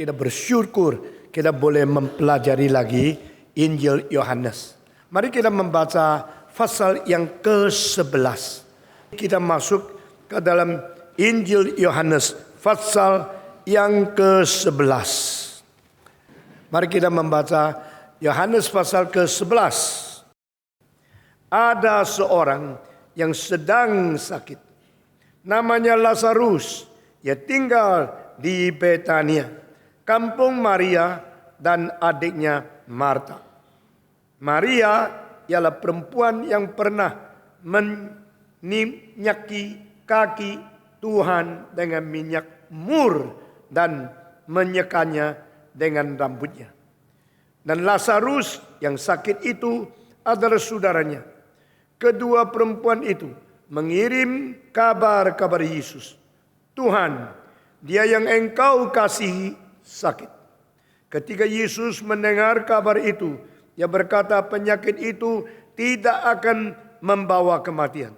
kita bersyukur kita boleh mempelajari lagi Injil Yohanes. Mari kita membaca pasal yang ke-11. Kita masuk ke dalam Injil Yohanes pasal yang ke-11. Mari kita membaca Yohanes pasal ke-11. Ada seorang yang sedang sakit. Namanya Lazarus. Ia tinggal di Betania, kampung Maria dan adiknya Marta. Maria ialah perempuan yang pernah meminyaki kaki Tuhan dengan minyak mur dan menyekanya dengan rambutnya. Dan Lazarus yang sakit itu adalah saudaranya. Kedua perempuan itu mengirim kabar kepada Yesus. Tuhan, dia yang engkau kasihi sakit. Ketika Yesus mendengar kabar itu, ia berkata penyakit itu tidak akan membawa kematian,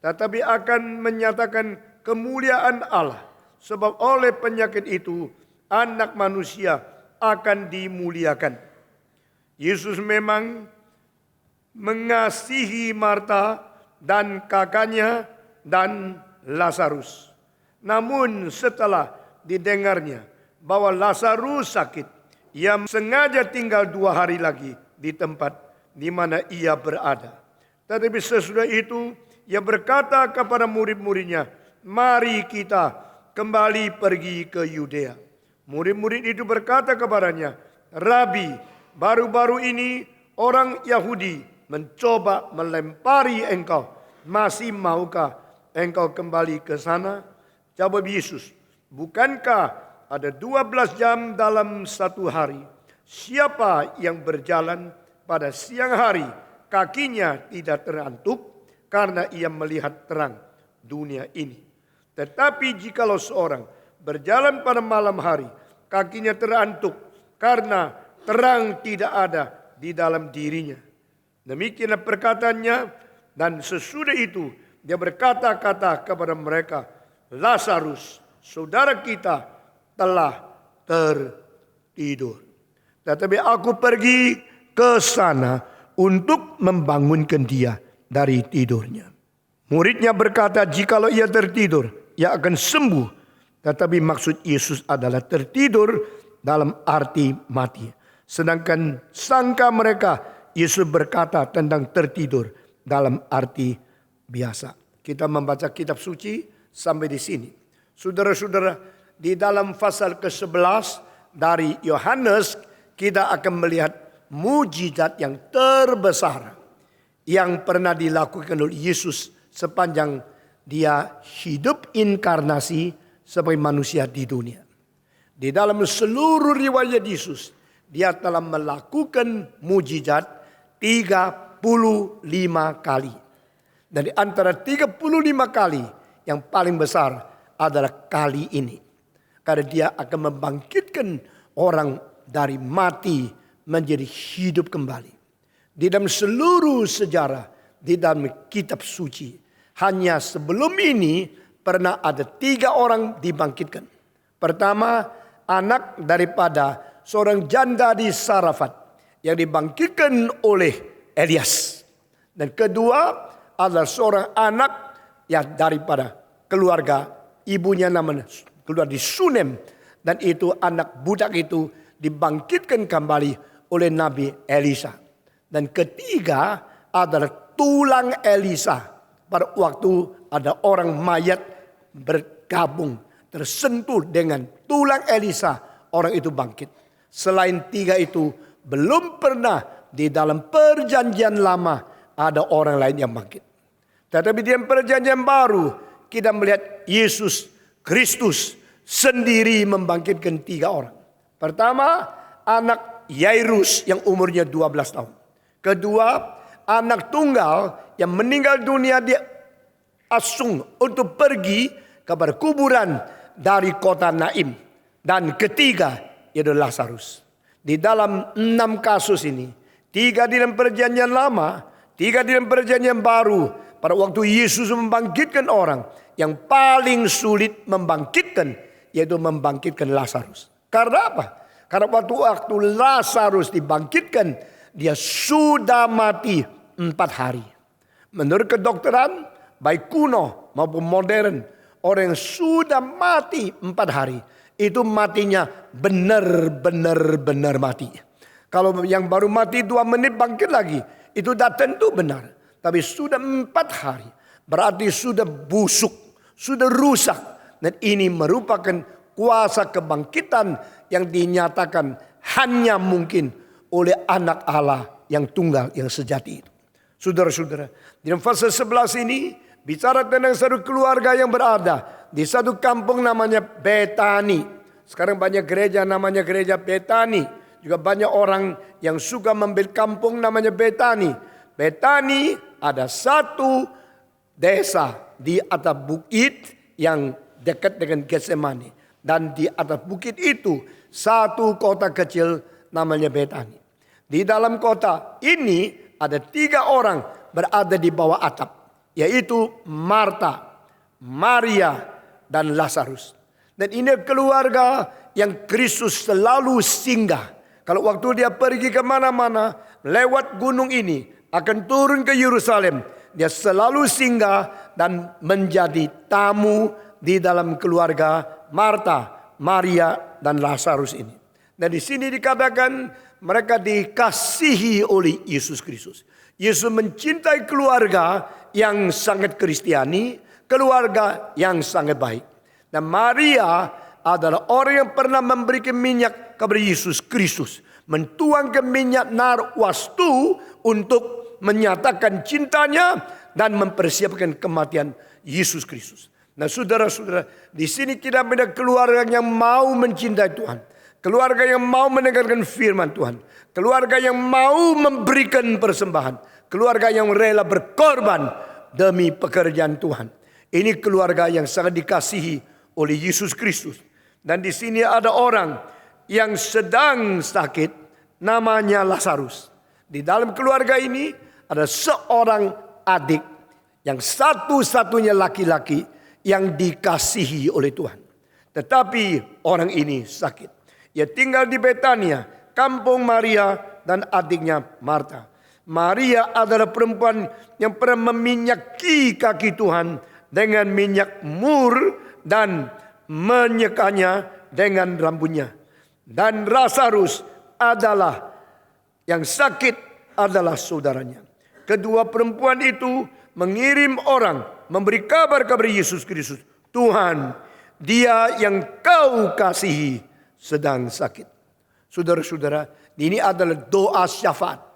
tetapi akan menyatakan kemuliaan Allah. Sebab oleh penyakit itu anak manusia akan dimuliakan. Yesus memang mengasihi Marta dan kakaknya dan Lazarus. Namun setelah didengarnya bahwa Lazarus sakit, ia sengaja tinggal 2 hari lagi di tempat di mana ia berada. Tetapi sesudah itu ia berkata kepada murid-muridnya, mari kita kembali pergi ke Yudea. Murid-murid itu berkata kepadanya, Rabi, baru-baru ini orang Yahudi mencoba melempari engkau. Masih maukah engkau kembali ke sana? Jawab Yesus, bukankah ada 12 jam dalam satu hari? Siapa yang berjalan pada siang hari, kakinya tidak terantuk karena ia melihat terang dunia ini. Tetapi jikalau seorang berjalan pada malam hari, kakinya terantuk karena terang tidak ada di dalam dirinya. Demikianlah perkataannya, dan sesudah itu dia berkata-kata kepada mereka, Lazarus, saudara kita telah tertidur. Tetapi aku pergi ke sana untuk membangunkan dia dari tidurnya. Muridnya berkata, jikalau ia tertidur, ia akan sembuh. Tetapi maksud Yesus adalah tertidur dalam arti mati. Sedangkan sangka mereka, Yesus berkata tentang tertidur dalam arti biasa. Kita membaca kitab suci sampai di sini. Saudara-saudara, di dalam pasal ke-11 dari Yohanes, kita akan melihat mujizat yang terbesar yang pernah dilakukan oleh Yesus sepanjang dia hidup inkarnasi sebagai manusia di dunia. Di dalam seluruh riwayat Yesus, dia telah melakukan mujizat 35 kali. Dan di antara 35 kali, yang paling besar adalah kali ini. Karena dia akan membangkitkan orang dari mati menjadi hidup kembali. Di dalam seluruh sejarah, di dalam kitab suci, hanya sebelum ini pernah ada 3 orang dibangkitkan. Pertama, anak daripada seorang janda di Sarafat yang dibangkitkan oleh Elias. Dan kedua adalah seorang anak yang daripada keluarga ibunya namanya keluar di Sunem. Dan itu anak budak itu dibangkitkan kembali oleh Nabi Elisa. Dan ketiga adalah tulang Elisa. Pada waktu ada orang mayat bergabung, tersentuh dengan tulang Elisa, orang itu bangkit. Selain 3 itu, belum pernah di dalam perjanjian lama ada orang lain yang bangkit. Tetapi di perjanjian baru, kita melihat Yesus Kristus sendiri membangkitkan 3 orang. Pertama, anak Yairus yang umurnya 12 tahun. Kedua, anak tunggal yang meninggal dunia di asung untuk pergi kepada kuburan dari kota Naim. Dan ketiga, yaitu Lazarus. Di dalam 6 kasus ini, 3 di dalam perjanjian lama, 3 di dalam perjanjian baru. Pada waktu Yesus membangkitkan orang, yang paling sulit membangkitkan, yaitu membangkitkan Lazarus. Karena apa? Karena waktu Lazarus dibangkitkan, dia sudah mati 4 hari. Menurut kedokteran, baik kuno maupun modern, orang yang sudah mati 4 hari, itu matinya benar mati. Kalau yang baru mati 2 menit bangkit lagi, itu dah tentu benar. Tapi sudah 4 hari, berarti sudah busuk, sudah rusak. Dan ini merupakan kuasa kebangkitan yang dinyatakan hanya mungkin oleh anak Allah yang tunggal, yang sejati itu. Saudara-saudara, di fase 11 ini bicara tentang satu keluarga yang berada di satu kampung namanya Betani. Sekarang banyak gereja namanya gereja Betani. Juga banyak orang yang suka membuat kampung namanya Betani. Betani ada satu desa di atas bukit yang dekat dengan Getsemani. Dan di atas bukit itu satu kota kecil namanya Betani. Di dalam kota ini ada 3 orang berada di bawah atap. Yaitu Marta, Maria, dan Lazarus. Dan ini keluarga yang Kristus selalu singgah. Kalau waktu dia pergi kemana-mana, lewat gunung ini, akan turun ke Yerusalem. Dia selalu singgah dan menjadi tamu di dalam keluarga Marta, Maria, dan Lazarus ini. Dan di sini dikatakan mereka dikasihi oleh Yesus Kristus. Yesus mencintai keluarga yang sangat Kristiani, keluarga yang sangat baik. Dan Maria adalah orang yang pernah memberikan minyak kepada Yesus Kristus. Mentuangkan minyak narwastu untuk menyatakan cintanya dan mempersiapkan kematian Yesus Kristus. Nah saudara-saudara, di sini kita melihat keluarga yang mau mencintai Tuhan. Keluarga yang mau mendengarkan firman Tuhan. Keluarga yang mau memberikan persembahan. Keluarga yang rela berkorban demi pekerjaan Tuhan. Ini keluarga yang sangat dikasihi oleh Yesus Kristus. Dan di sini ada orang yang sedang sakit, namanya Lazarus. Di dalam keluarga ini ada seorang adik yang satu-satunya laki-laki yang dikasihi oleh Tuhan. Tetapi orang ini sakit. Ia tinggal di Betania, kampung Maria dan adiknya Marta. Maria adalah perempuan yang pernah meminyaki kaki Tuhan dengan minyak mur dan menyekanya dengan rambutnya. Dan Lazarus adalah yang sakit adalah saudaranya. Kedua perempuan itu mengirim orang memberi kabar kepada Yesus Kristus. Tuhan, dia yang kau kasihi sedang sakit. Saudara-saudara, ini adalah doa syafaat.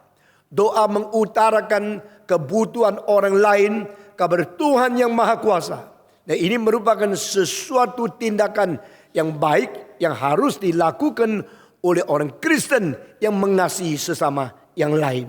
Doa mengutarakan kebutuhan orang lain kepada Tuhan yang Maha Kuasa. Dan ini merupakan sesuatu tindakan yang baik yang harus dilakukan oleh orang Kristen yang mengasihi sesama yang lain.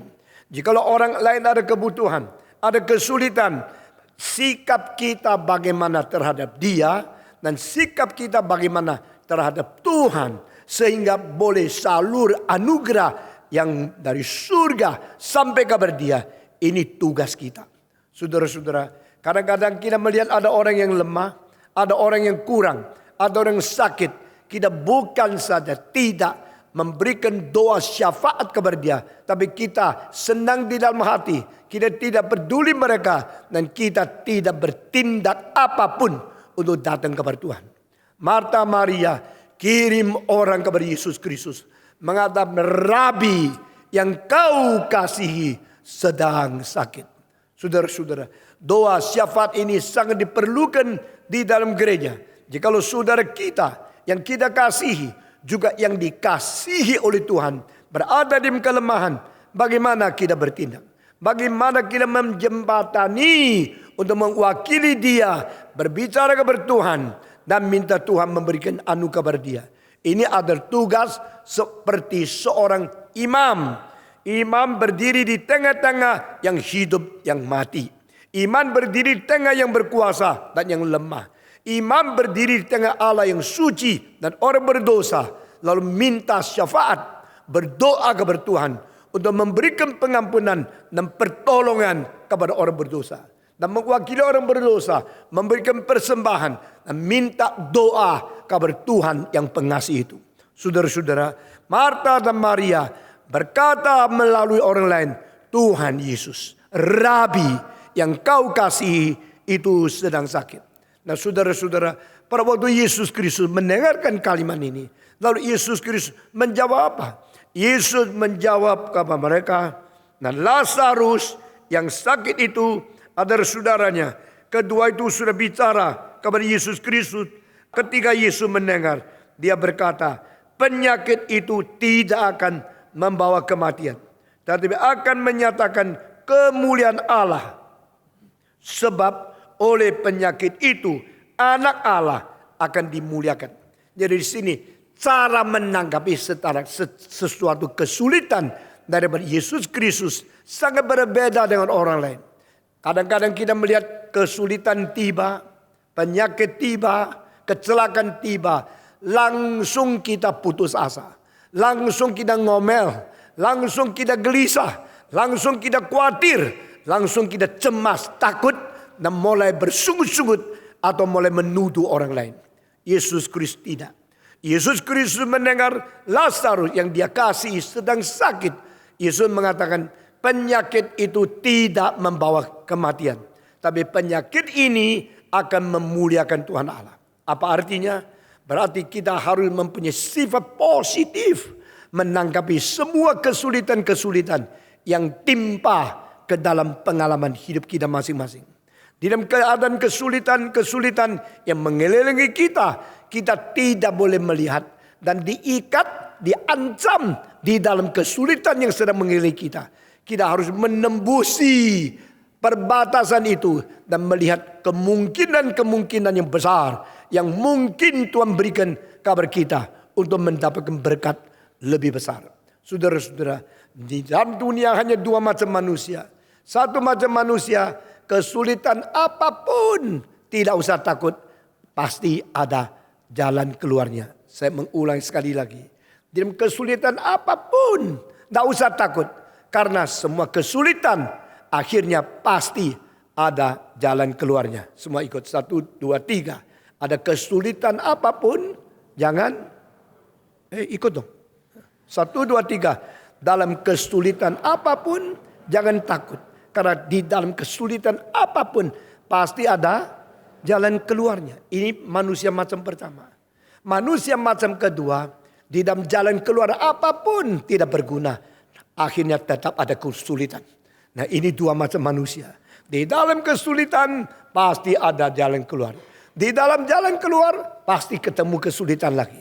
Jikalau orang lain ada kebutuhan, ada kesulitan, sikap kita bagaimana terhadap dia dan sikap kita bagaimana terhadap Tuhan sehingga boleh salur anugerah yang dari surga sampai kepada dia. Ini tugas kita. Saudara-saudara, kadang-kadang kita melihat ada orang yang lemah, ada orang yang kurang, ada orang yang sakit. Kita bukan saja tidak memberikan doa syafaat kepada dia, tapi kita senang di dalam hati. Kita tidak peduli mereka dan kita tidak bertindak apapun untuk datang kepada Tuhan. Marta Maria kirim orang kepada Yesus Kristus, mengatakan, Rabi yang kau kasihi sedang sakit. Saudara-saudara, doa syafaat ini sangat diperlukan di dalam gereja. Jikalau saudara kita yang kita kasihi juga yang dikasihi oleh Tuhan berada di kelemahan, bagaimana kita bertindak? Bagaimana kita menjembatani untuk mewakili dia, berbicara kepada Tuhan dan minta Tuhan memberikan anugerah kepada dia. Ini adalah tugas seperti seorang imam. Imam berdiri di tengah-tengah yang hidup, yang mati. Imam berdiri di tengah yang berkuasa dan yang lemah. Imam berdiri di tengah Allah yang suci dan orang berdosa. Lalu minta syafaat, berdoa kepada Tuhan untuk memberikan pengampunan dan pertolongan kepada orang berdosa. Dan mewakili orang berdosa, memberikan persembahan dan minta doa kepada Tuhan yang pengasih itu. Saudara-saudara, Marta dan Maria berkata melalui orang lain, Tuhan Yesus, Rabi yang kau kasihi itu sedang sakit. Nah saudara-saudara, pada waktu Yesus Kristus mendengarkan kalimat ini, lalu Yesus Kristus menjawab apa? Yesus menjawab kepada mereka, nah Lazarus yang sakit itu adalah saudaranya. Kedua itu sudah bicara kepada Yesus Kristus. Ketika Yesus mendengar, dia berkata, penyakit itu tidak akan membawa kematian, tetapi akan menyatakan kemuliaan Allah. Sebab oleh penyakit itu anak Allah akan dimuliakan. Jadi di sini cara menanggapi sesuatu kesulitan daripada Yesus Kristus sangat berbeda dengan orang lain. Kadang-kadang kita melihat kesulitan tiba, penyakit tiba, kecelakaan tiba, langsung kita putus asa, langsung kita ngomel, langsung kita gelisah, langsung kita khawatir, langsung kita cemas, takut, dan mulai bersungut-sungut atau mulai menuduh orang lain. Yesus Kristus tidak. Yesus Kristus mendengar Lazarus yang dia kasih sedang sakit. Yesus mengatakan penyakit itu tidak membawa kematian, tapi penyakit ini akan memuliakan Tuhan Allah. Apa artinya? Berarti kita harus mempunyai sifat positif menanggapi semua kesulitan-kesulitan yang timpa ke dalam pengalaman hidup kita masing-masing. Di dalam keadaan kesulitan-kesulitan yang mengelilingi kita, kita tidak boleh melihat dan diikat, diancam di dalam kesulitan yang sedang mengelilingi kita. Kita harus menembusi perbatasan itu dan melihat kemungkinan-kemungkinan yang besar yang mungkin Tuhan berikan kabar kita untuk mendapatkan berkat lebih besar. Saudara-saudara, di dalam dunia hanya dua macam manusia. Satu macam manusia, kesulitan apapun tidak usah takut, pasti ada jalan keluarnya. Saya mengulang sekali lagi. Di dalam kesulitan apapun tidak usah takut, karena semua kesulitan akhirnya pasti ada jalan keluarnya. Semua ikut 1, 2, 3. Ada kesulitan apapun, jangan ikut dong. 1, 2, 3. Dalam kesulitan apapun, jangan takut. Karena di dalam kesulitan apapun, pasti ada jalan keluarnya. Ini manusia macam pertama. Manusia macam kedua, di dalam jalan keluar apapun tidak berguna. Akhirnya tetap ada kesulitan. Nah ini dua macam manusia. Di dalam kesulitan pasti ada jalan keluar. Di dalam jalan keluar pasti ketemu kesulitan lagi.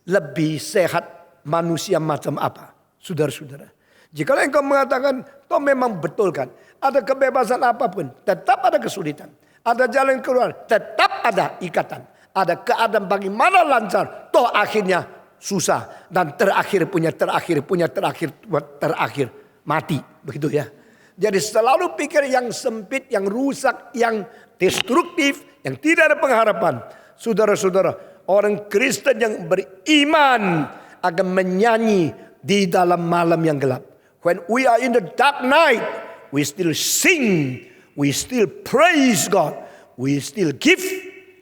Lebih sehat manusia macam apa? Saudara-saudara. Jika engkau mengatakan, toh memang betul kan. Ada kebebasan apapun, tetap ada kesulitan. Ada jalan keluar, tetap ada ikatan. Ada keadaan bagaimana lancar, toh akhirnya susah. Dan terakhir mati. Begitu ya. Jadi selalu pikir yang sempit, yang rusak, yang destruktif, yang tidak ada pengharapan. Saudara-saudara, orang Kristen yang beriman akan menyanyi di dalam malam yang gelap. When we are in the dark night, we still sing, we still praise God, we still give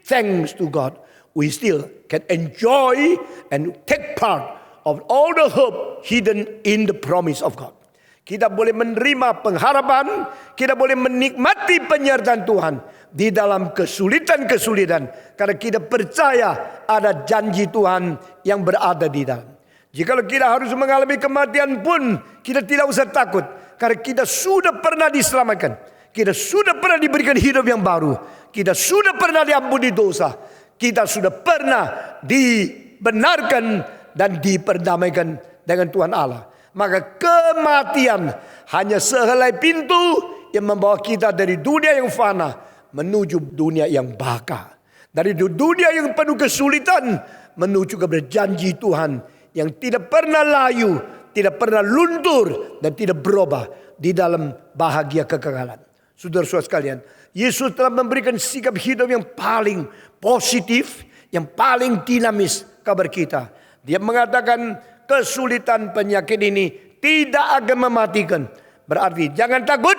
thanks to God. We still can enjoy and take part of all the hope hidden in the promise of God. Kita boleh menerima pengharapan, kita boleh menikmati penyertaan Tuhan di dalam kesulitan-kesulitan. Karena kita percaya ada janji Tuhan yang berada di dalam. Jika kita harus mengalami kematian pun, kita tidak usah takut. Karena kita sudah pernah diselamatkan. Kita sudah pernah diberikan hidup yang baru. Kita sudah pernah diampuni dosa. Kita sudah pernah dibenarkan dan diperdamaikan dengan Tuhan Allah. Maka kematian hanya sehelai pintu yang membawa kita dari dunia yang fana menuju dunia yang baka. Dari dunia yang penuh kesulitan menuju kepada janji Tuhan yang tidak pernah layu, tidak pernah luntur dan tidak berubah di dalam bahagia kekekalan. Saudara-saudara sekalian, Yesus telah memberikan sikap hidup yang paling positif, yang paling dinamis kabar kita. Dia mengatakan kesulitan penyakit ini tidak akan mematikan. Berarti jangan takut,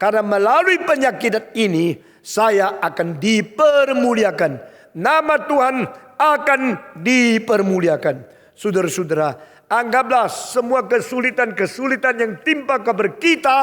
karena melalui penyakit ini saya akan dipermuliakan. Nama Tuhan akan dipermuliakan. Saudara-saudara, anggaplah semua kesulitan-kesulitan yang timpa kepada kita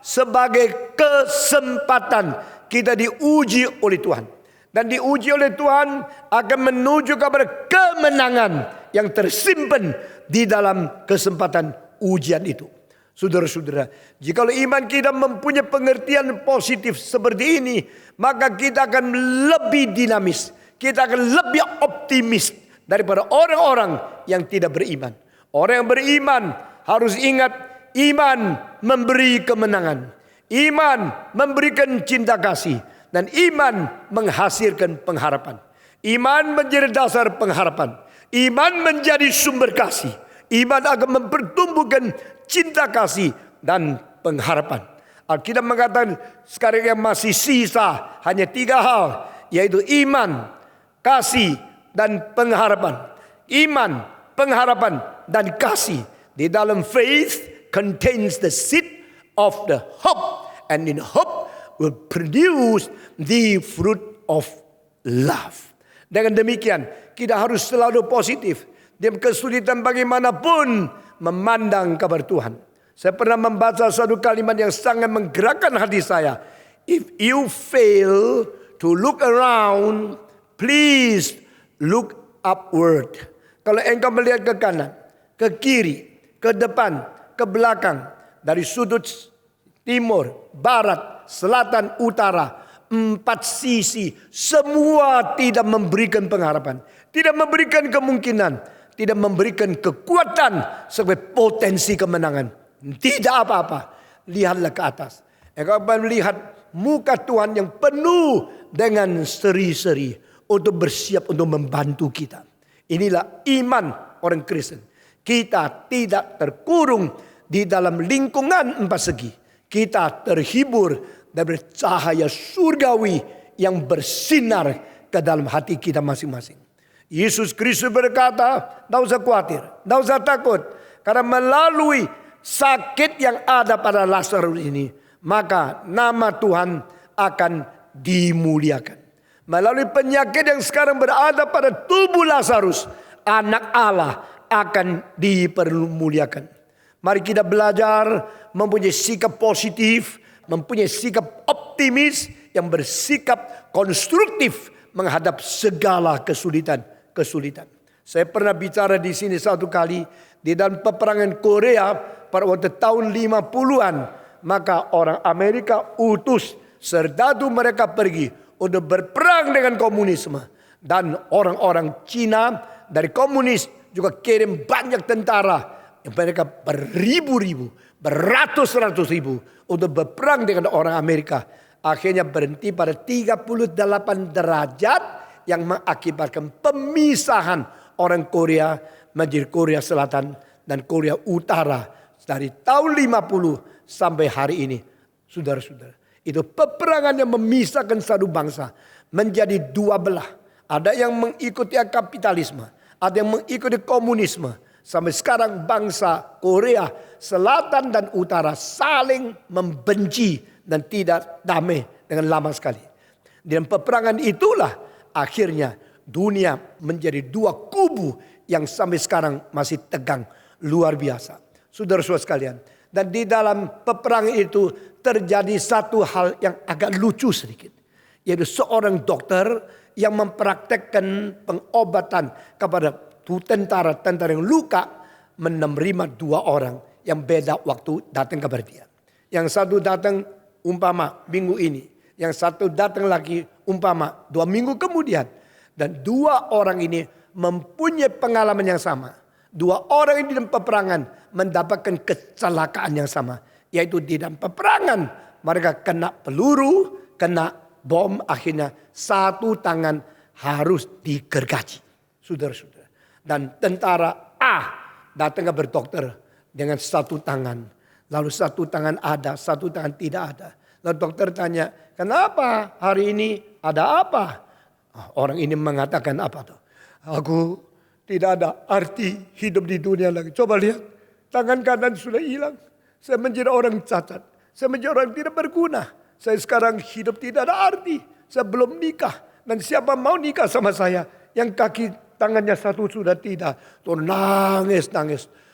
sebagai kesempatan kita diuji oleh Tuhan. Dan diuji oleh Tuhan akan menuju kepada kemenangan yang tersimpan di dalam kesempatan ujian itu. Saudara-saudara, jika iman kita mempunyai pengertian positif seperti ini, maka kita akan lebih dinamis, kita akan lebih optimis daripada orang-orang yang tidak beriman. Orang yang beriman harus ingat, iman memberi kemenangan, iman memberikan cinta kasih, dan iman menghasilkan pengharapan. Iman menjadi dasar pengharapan, iman menjadi sumber kasih, iman akan mempertumbuhkan cinta kasih dan pengharapan. Alkitab mengatakan sekarang yang masih sisa hanya 3 hal, yaitu iman, kasih, dan pengharapan. Iman, pengharapan, dan kasih. Di dalam faith contains the seed of the hope, and in hope will produce the fruit of love. Dengan demikian, kita harus selalu positif. Dalam kesulitan bagaimanapun, memandang kepada Tuhan. Saya pernah membaca satu kalimat yang sangat menggerakkan hati saya. If you fail to look around, please look upward. Kalau engkau melihat ke kanan, ke kiri, ke depan, ke belakang, dari sudut timur, barat, selatan, utara, 4 sisi, semua tidak memberikan pengharapan, tidak memberikan kemungkinan, tidak memberikan kekuatan sebagai potensi kemenangan. Tidak apa-apa. Lihatlah ke atas. Engkau akan melihat muka Tuhan yang penuh dengan seri-seri untuk bersiap untuk membantu kita. Inilah iman orang Kristen. Kita tidak terkurung di dalam lingkungan 4 segi. Kita terhibur dari cahaya surgawi yang bersinar ke dalam hati kita masing-masing. Yesus Kristus berkata, tidak usah khawatir, tidak usah takut. Karena melalui sakit yang ada pada Lazarus ini, maka nama Tuhan akan dimuliakan. Melalui penyakit yang sekarang berada pada tubuh Lazarus, anak Allah akan dipermuliakan. Mari kita belajar mempunyai sikap positif, mempunyai sikap optimis, yang bersikap konstruktif menghadap segala kesulitan. Saya pernah bicara di sini satu kali di dalam peperangan Korea pada waktu tahun 50-an, maka orang Amerika utus serdadu mereka pergi untuk berperang dengan komunisme, dan orang-orang Cina dari komunis juga kirim banyak tentara yang mereka beribu-ribu, beratus-ratus ribu untuk berperang dengan orang Amerika. Akhirnya berhenti pada 38 derajat yang mengakibatkan pemisahan orang Korea menjadi Korea Selatan dan Korea Utara dari tahun 50 sampai hari ini. Saudara-saudara, itu peperangan yang memisahkan satu bangsa menjadi 2 belah. Ada yang mengikuti kapitalisme, ada yang mengikuti komunisme. Sampai sekarang bangsa Korea Selatan dan Utara saling membenci dan tidak damai dengan lama sekali. Dalam peperangan itulah akhirnya dunia menjadi 2 kubu yang sampai sekarang masih tegang luar biasa. Saudara-saudara sekalian, dan di dalam peperangan itu terjadi satu hal yang agak lucu sedikit, yaitu seorang dokter yang mempraktekkan pengobatan kepada tentara-tentara yang luka, menerima 2 orang yang beda waktu datang kepada dia. Yang satu datang umpama minggu ini, yang satu datang lagi umpama 2 minggu kemudian. Dan 2 orang ini mempunyai pengalaman yang sama. 2 orang ini dalam peperangan mendapatkan kecelakaan yang sama, yaitu di dalam peperangan mereka kena peluru, kena bom, akhirnya satu tangan harus digergaji. Saudara-saudara. Dan tentara A datang ke dokter dengan satu tangan. Lalu satu tangan ada, satu tangan tidak ada. Lalu dokter tanya, kenapa hari ini ada apa? Orang ini mengatakan apa tuh? Aku tidak ada arti hidup di dunia lagi. Coba lihat, tangan kanan sudah hilang. Saya menjadi orang cacat. Saya menjadi orang tidak berguna. Saya sekarang hidup tidak ada arti. Saya belum nikah. Dan siapa mau nikah sama saya? Yang kaki tangannya satu sudah tidak. Tuh nangis.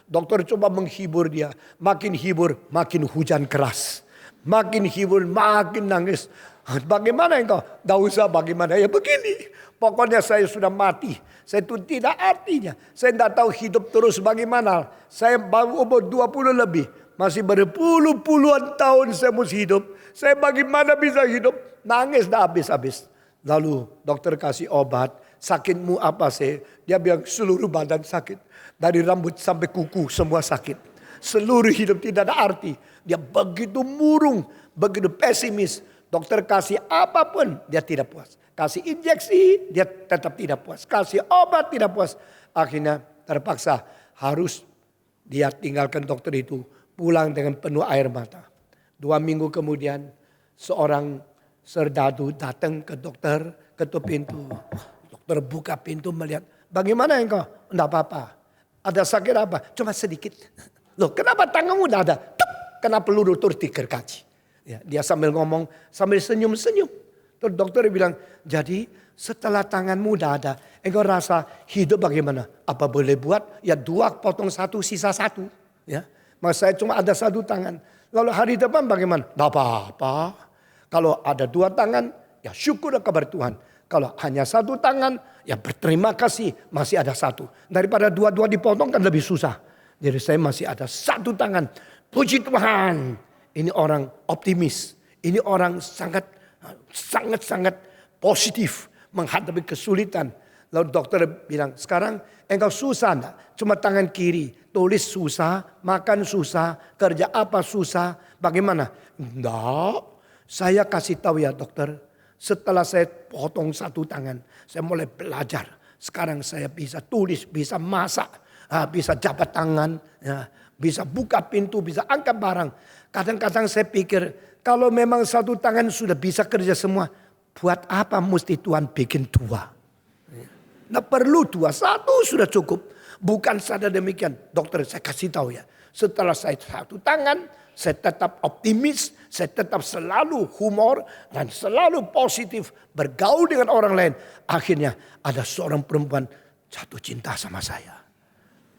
Dokter coba menghibur dia. Makin hibur, makin hujan keras. Makin hibur, makin nangis. Bagaimana engkau? Tidak usah bagaimana. Ya begini. Pokoknya saya sudah mati. Saya itu tidak artinya. Saya tidak tahu hidup terus bagaimana. Saya baru umur 20 lebih. Masih berpuluh-puluhan tahun saya mesti hidup. Saya bagaimana bisa hidup? Nangis dah habis-habis. Lalu dokter kasih obat. Sakitmu apa sih? Dia bilang seluruh badan sakit. Dari rambut sampai kuku semua sakit. Seluruh hidup tidak ada arti. Dia begitu murung, begitu pesimis. Dokter kasih apapun dia tidak puas. Kasih injeksi dia tetap tidak puas. Kasih obat tidak puas. Akhirnya terpaksa harus dia tinggalkan dokter itu. Pulang dengan penuh air mata. 2 minggu kemudian seorang serdadu datang ke dokter, ketuk pintu. Dokter buka pintu melihat, bagaimana engkau? Tidak apa-apa. Ada sakit apa? Cuma sedikit. Loh kenapa tanganmu tidak ada? Tuk, kena peluru terus digergaji. Ya, dia sambil ngomong, sambil senyum-senyum. Terus dokter bilang, jadi setelah tanganmu tidak ada, engkau rasa hidup bagaimana? Apa boleh buat? Ya 2 potong 1 sisa 1. Ya. Mas saya cuma ada 1 tangan. Lalu hari depan bagaimana? Tidak apa-apa. Kalau ada 2 tangan, ya syukur kepada Tuhan. Kalau hanya 1 tangan, ya berterima kasih masih ada 1. Daripada 2 dipotong kan lebih susah. Jadi saya masih ada 1 tangan. Puji Tuhan. Ini orang optimis. Ini orang sangat positif menghadapi kesulitan. Lalu dokter bilang, sekarang engkau susah enggak? Cuma tangan kiri. Tulis susah, makan susah, kerja apa susah. Bagaimana? Enggak. Saya kasih tahu ya dokter. Setelah saya potong 1 tangan, saya mulai belajar. Sekarang saya bisa tulis, bisa masak, bisa jabat tangan, ya, bisa buka pintu, bisa angkat barang. Kadang-kadang saya pikir, kalau memang 1 tangan sudah bisa kerja semua, buat apa mesti Tuhan bikin 2? Nggak perlu 2, 1 sudah cukup. Bukan saja demikian, dokter saya kasih tahu ya. Setelah saya 1 tangan, saya tetap optimis, saya tetap selalu humor dan selalu positif bergaul dengan orang lain. Akhirnya ada seorang perempuan jatuh cinta sama saya.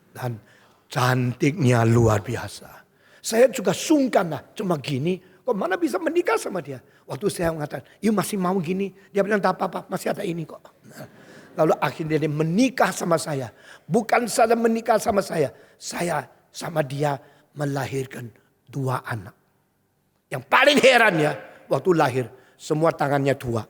Dan cantiknya luar biasa. Saya juga sungkan lah, cuma gini, kok mana bisa menikah sama dia. Waktu saya mengatakan, you masih mau gini? Dia bilang, tak apa-apa, masih ada ini kok. Lalu akhirnya dia menikah sama saya. Bukan saja menikah sama saya sama dia melahirkan 2 anak. Yang paling heran ya, waktu lahir semua tangannya 2.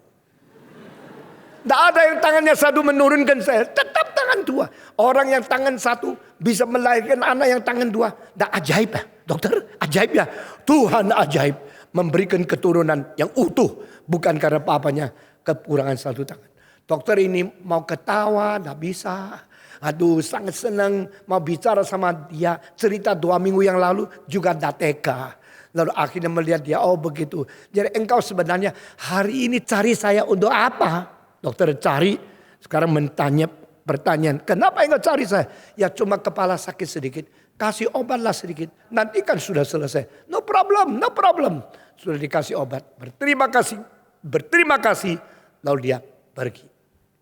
Tidak ada yang tangannya 1 menurunkan saya, tetap tangan 2. Orang yang tangan 1 bisa melahirkan anak yang tangan 2. Tidak ajaib ya, dokter? Ajaib ya. Tuhan ajaib memberikan keturunan yang utuh, bukan karena papanya kekurangan 1 tangan. Dokter ini mau ketawa, tidak bisa. Aduh sangat senang mau bicara sama dia. Cerita 2 minggu yang lalu juga tidak tega. Lalu akhirnya melihat dia, oh begitu. Jadi engkau sebenarnya hari ini cari saya untuk apa? Dokter cari, sekarang pertanyaan. Kenapa engkau cari saya? Ya cuma kepala sakit sedikit. Kasih obatlah sedikit. Nanti kan sudah selesai. No problem. Sudah dikasih obat. Berterima kasih. Lalu dia pergi.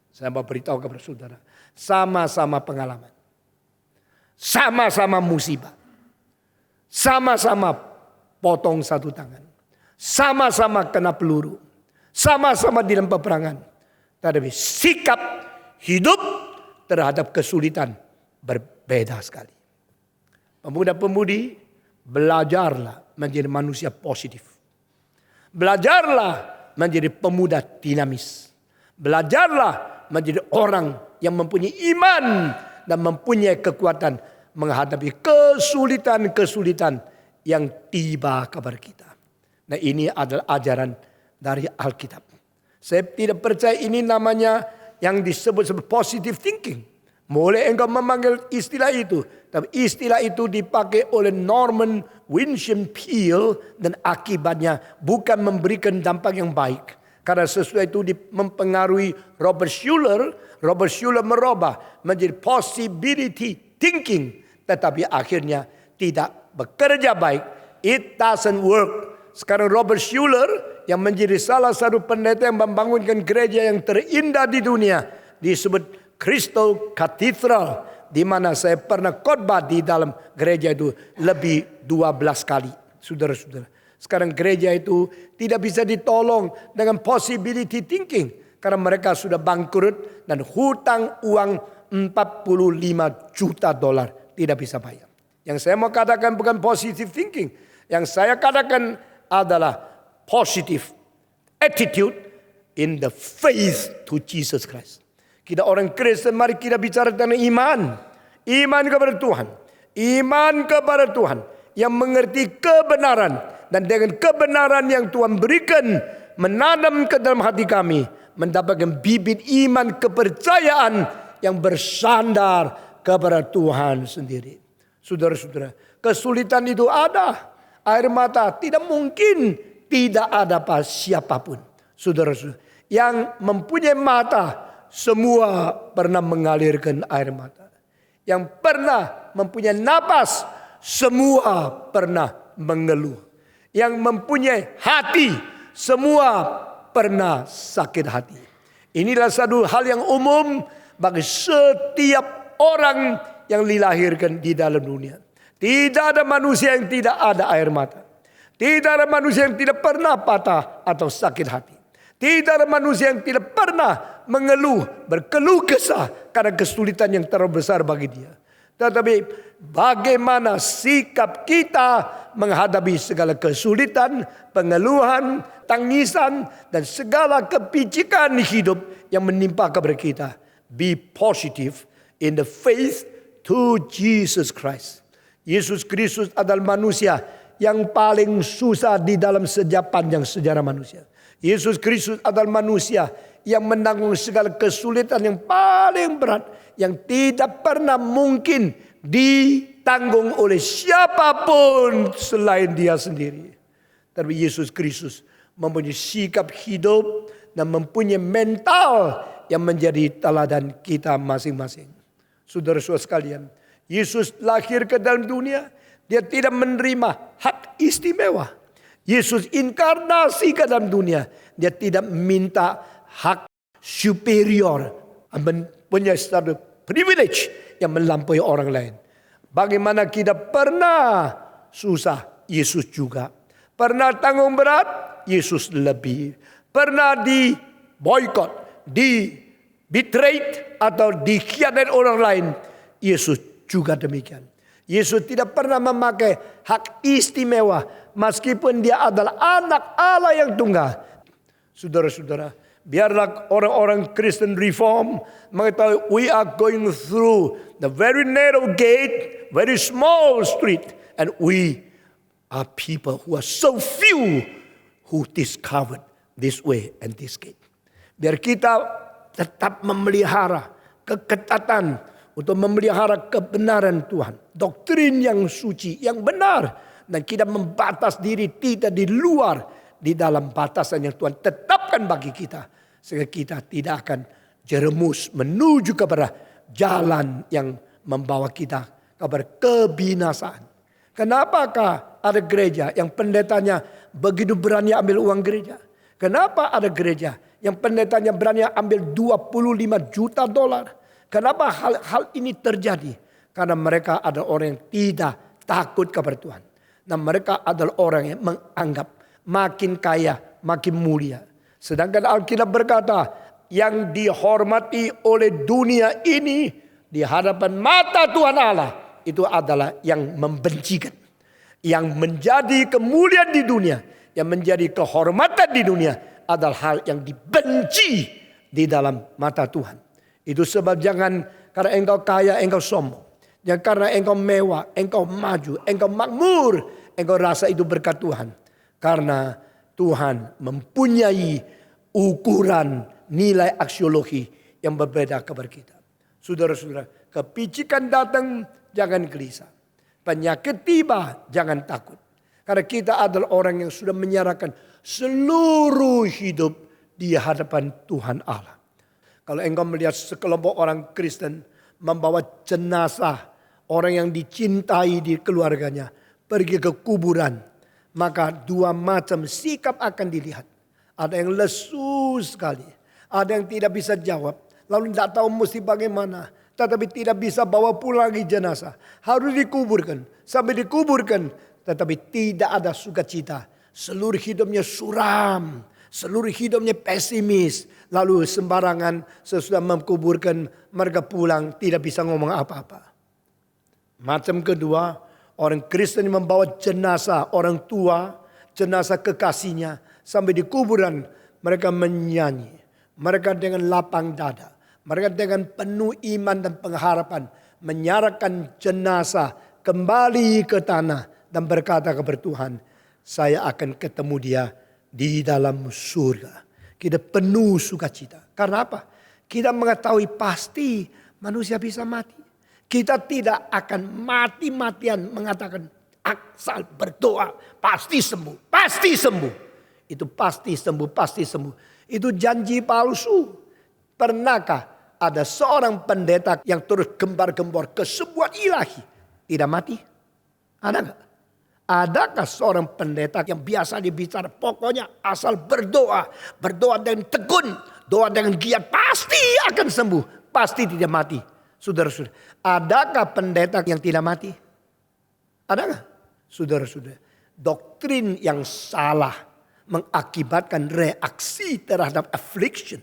Saya mau beritahu kepada saudara. Sama-sama pengalaman. Sama-sama musibah. Sama-sama potong 1 tangan. Sama-sama kena peluru. Sama-sama di dalam peperangan. Tetapi sikap hidup terhadap kesulitan berbeda sekali. Pemuda-pemudi, belajarlah menjadi manusia positif. Belajarlah menjadi pemuda dinamis. Belajarlah menjadi orang yang mempunyai iman dan mempunyai kekuatan menghadapi kesulitan-kesulitan yang tiba kepada kita. Nah ini adalah ajaran dari Alkitab. Saya tidak percaya ini namanya yang disebut positive thinking. Boleh engkau memanggil istilah itu. Tapi istilah itu dipakai oleh Norman Vincent Peale dan akibatnya bukan memberikan dampak yang baik. Karena sesuatu itu mempengaruhi Robert Schuller. Robert Schuller merubah menjadi possibility thinking. Tetapi akhirnya tidak bekerja baik. It doesn't work. Sekarang Robert Schuller yang menjadi salah satu pendeta yang membangunkan gereja yang terindah di dunia. Disebut Crystal Cathedral, di mana saya pernah khotbah di dalam gereja itu lebih 12 kali. Saudara-saudara, sekarang gereja itu tidak bisa ditolong dengan possibility thinking. Karena mereka sudah bangkrut dan hutang uang $45 juta tidak bisa bayar. Yang saya mau katakan bukan positive thinking. Yang saya katakan adalah positive attitude in the faith to Jesus Christ. Kita orang Kristen, mari kita bicara tentang iman. Iman kepada Tuhan. Iman kepada Tuhan yang mengerti kebenaran. Dan dengan kebenaran yang Tuhan berikan, menanam ke dalam hati kami, mendapatkan bibit iman kepercayaan yang bersandar kepada Tuhan sendiri. Saudara-saudara, kesulitan itu ada. Air mata tidak mungkin tidak ada siapapun. Saudara-saudara, yang mempunyai mata semua pernah mengalirkan air mata. Yang pernah mempunyai napas semua pernah mengeluh. Yang mempunyai hati semua pernah sakit hati. Inilah satu hal yang umum bagi setiap orang yang dilahirkan di dalam dunia. Tidak ada manusia yang tidak ada air mata. Tidak ada manusia yang tidak pernah patah atau sakit hati. Tidak ada manusia yang tidak pernah mengeluh, berkeluh kesah karena kesulitan yang terlalu besar bagi dia. Tetapi bagaimana sikap kita menghadapi segala kesulitan, pengeluhan, tangisan, dan segala kepicikan hidup yang menimpa kepada kita. Be positive in the faith to Jesus Christ. Yesus Kristus adalah manusia yang paling susah di dalam panjang sejarah manusia. Yesus Kristus adalah manusia yang menanggung segala kesulitan yang paling berat, yang tidak pernah mungkin ditanggung oleh siapapun selain dia sendiri. Tapi Yesus Kristus mempunyai sikap hidup dan mempunyai mental yang menjadi teladan kita masing-masing. Saudara-saudara sekalian, Yesus lahir ke dalam dunia, dia tidak menerima hak istimewa. Yesus inkarnasi ke dalam dunia, dia tidak minta hak superior, punya satu privilege yang melampaui orang lain. Bagaimana kita pernah susah, Yesus juga. Pernah tanggung berat, Yesus lebih. Pernah di boykot, di betrayed atau dikhianati orang lain, Yesus juga demikian. Yesus tidak pernah memakai hak istimewa meskipun dia adalah anak Allah yang tunggal. Saudara-saudara, biarlah orang-orang Kristen Reform mengetahui we are going through the very narrow gate, very small street, and we are people who are so few who discovered this way and this gate. Biar kita tetap memelihara keketatan untuk memelihara kebenaran Tuhan. Doktrin yang suci, yang benar. Dan kita membatas diri tidak di luar, di dalam batasan yang Tuhan tetapkan bagi kita. Sehingga kita tidak akan jeremus menuju kepada jalan yang membawa kita kepada kebinasaan. Kenapakah ada gereja yang pendetanya begitu berani ambil uang gereja? Kenapa ada gereja yang pendetanya berani ambil $25 juta? Kenapa hal ini terjadi? Karena mereka adalah orang yang tidak takut kepada Tuhan. Dan mereka adalah orang yang menganggap makin kaya, makin mulia. Sedangkan Alkitab berkata, yang dihormati oleh dunia ini di hadapan mata Tuhan Allah, itu adalah yang membencikan. Yang menjadi kemuliaan di dunia, yang menjadi kehormatan di dunia adalah hal yang dibenci di dalam mata Tuhan. Itu sebab jangan karena engkau kaya, engkau sombong. Jangan karena engkau mewah, engkau maju, engkau makmur, engkau rasa itu berkat Tuhan. Karena Tuhan mempunyai ukuran nilai aksiologi yang berbeda kepada kita. Saudara-saudara, kepicikan datang, jangan gelisah. Penyakit tiba, jangan takut. Karena kita adalah orang yang sudah menyerahkan seluruh hidup di hadapan Tuhan Allah. Kalau engkau melihat sekelompok orang Kristen membawa jenazah orang yang dicintai di keluarganya pergi ke kuburan, maka dua macam sikap akan dilihat. Ada yang lesu sekali, ada yang tidak bisa jawab, lalu tidak tahu mesti bagaimana. Tetapi tidak bisa bawa pulang lagi jenazah. Harus dikuburkan. Sampai dikuburkan, tetapi tidak ada sukacita. Seluruh hidupnya suram. Seluruh hidupnya pesimis. Lalu sembarangan sesudah mengkuburkan, mereka pulang tidak bisa ngomong apa-apa. Macam kedua, orang Kristen yang membawa jenazah orang tua, jenazah kekasihnya. Sampai di kuburan mereka menyanyi. Mereka dengan lapang dada. Mereka dengan penuh iman dan pengharapan menyerahkan jenazah kembali ke tanah dan berkata kepada Tuhan, saya akan ketemu dia di dalam surga. Kita penuh sukacita. Karena apa? Kita mengetahui pasti manusia bisa mati. Kita tidak akan mati-matian mengatakan asal berdoa pasti sembuh, pasti sembuh. Itu pasti sembuh, pasti sembuh. Itu janji palsu. Pernahkah ada seorang pendeta yang terus gembar-gembor ke sebuah ilahi tidak mati? Ada nggak? Adakah seorang pendeta yang biasa dibicara pokoknya asal berdoa, berdoa dengan tekun, doa dengan giat pasti akan sembuh, pasti tidak mati? Saudara-saudara, adakah pendeta yang tidak mati? Ada nggak? Saudara-saudara, doktrin yang salah mengakibatkan reaksi terhadap affliction,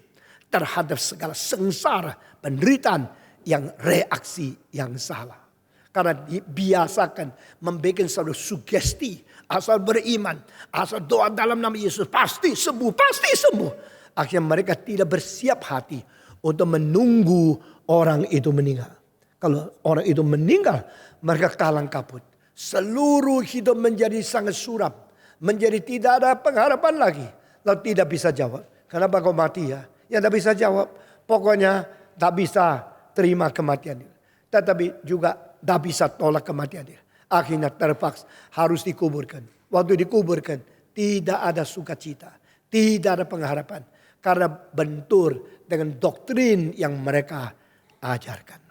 terhadap segala sengsara, penderitaan yang reaksi yang salah. Karena dibiasakan membuat satu sugesti, asal beriman, asal doa dalam nama Yesus pasti sembuh, pasti sembuh. Akhirnya mereka tidak bersiap hati untuk menunggu orang itu meninggal. Kalau orang itu meninggal, mereka kalang kabut. Seluruh hidup menjadi sangat suram, menjadi tidak ada pengharapan lagi. Lalu tidak bisa jawab, kenapa kau mati ya? Ya tidak bisa jawab. Pokoknya tidak bisa terima kematian dia. Tetapi juga tidak bisa tolak kematian dia. Akhirnya terpaksa harus dikuburkan. Waktu dikuburkan tidak ada sukacita. Tidak ada pengharapan. Karena bentur dengan doktrin yang mereka ajarkan.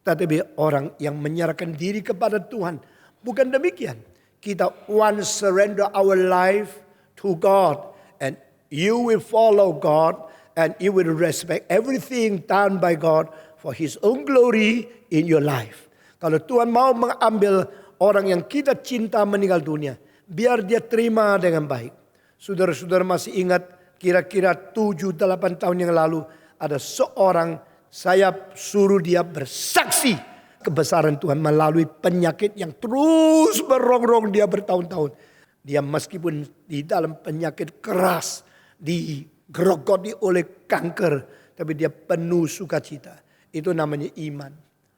Tetapi orang yang menyerahkan diri kepada Tuhan. Bukan demikian. Kita once surrender our life to God. And you will follow God. And you will respect everything done by God for His own glory in your life. Kalau Tuhan mau mengambil orang yang kita cinta meninggal dunia, biar dia terima dengan baik. Saudara-saudara masih ingat kira-kira 7-8 tahun yang lalu ada seorang saya suruh dia bersaksi kebesaran Tuhan melalui penyakit yang terus merongrong dia bertahun-tahun. Dia meskipun di dalam penyakit keras, digerogoti oleh kanker, tapi dia penuh sukacita. Itu namanya iman.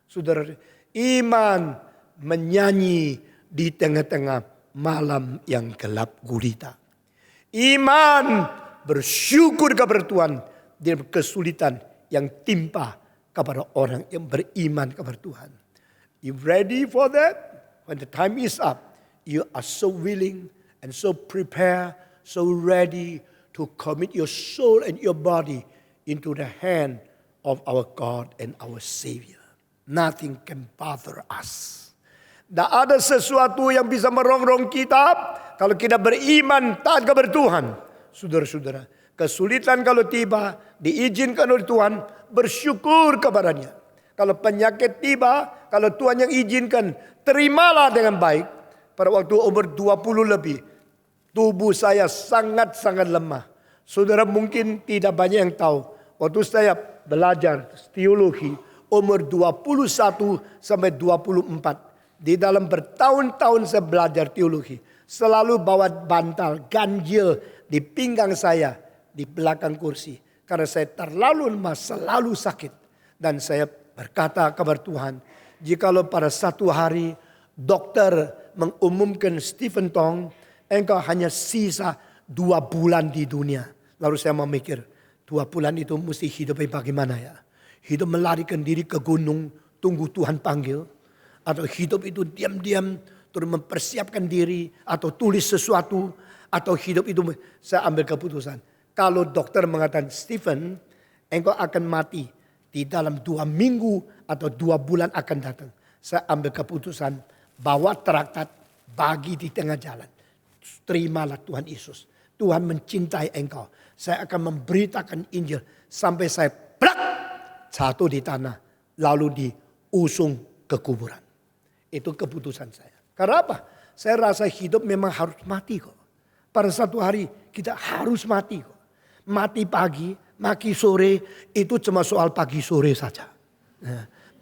Saudara, iman menyanyi di tengah-tengah malam yang gelap gulita. Iman bersyukur kepada Tuhan di kesulitan yang timpa kepada orang yang beriman kepada Tuhan. You ready for that? When the time is up, you are so willing and so prepared, so ready to commit your soul and your body into the hand of our God and our Savior. Nothing can bother us. Tidak ada sesuatu yang bisa merongrong kita kalau kita beriman taat kepada Tuhan. Saudara-saudara, kesulitan kalau tiba diizinkan oleh Tuhan, bersyukur kepadanya. Kalau penyakit tiba, kalau Tuhan yang izinkan, terimalah dengan baik. Pada waktu umur 20 lebih, tubuh saya sangat-sangat lemah. Saudara mungkin tidak banyak yang tahu. Waktu saya belajar teologi, umur 21 sampai 24. Di dalam bertahun-tahun saya belajar teologi. Selalu bawa bantal, ganjil di pinggang saya, di belakang kursi. Karena saya terlalu lemah, selalu sakit. Dan saya berkata kepada Tuhan, jikalau pada satu hari dokter mengumumkan Stephen Tong, engkau hanya sisa 2 bulan di dunia. Lalu saya memikir, 2 bulan itu mesti hidupnya bagaimana ya? Hidup melarikan diri ke gunung, tunggu Tuhan panggil. Atau hidup itu diam-diam, terus mempersiapkan diri, atau tulis sesuatu. Atau hidup itu, saya ambil keputusan. Kalau dokter mengatakan, Stephen, engkau akan mati di dalam 2 minggu atau 2 bulan akan datang. Saya ambil keputusan, bawa traktat, bagi di tengah jalan. Terimalah Tuhan Yesus. Tuhan mencintai engkau. Saya akan memberitakan Injil sampai saya jatuh di tanah, lalu diusung ke kuburan. Itu keputusan saya. Karena apa? Saya rasa hidup memang harus mati kok. Pada satu hari kita harus mati kok. Mati pagi, mati sore, itu cuma soal pagi sore saja.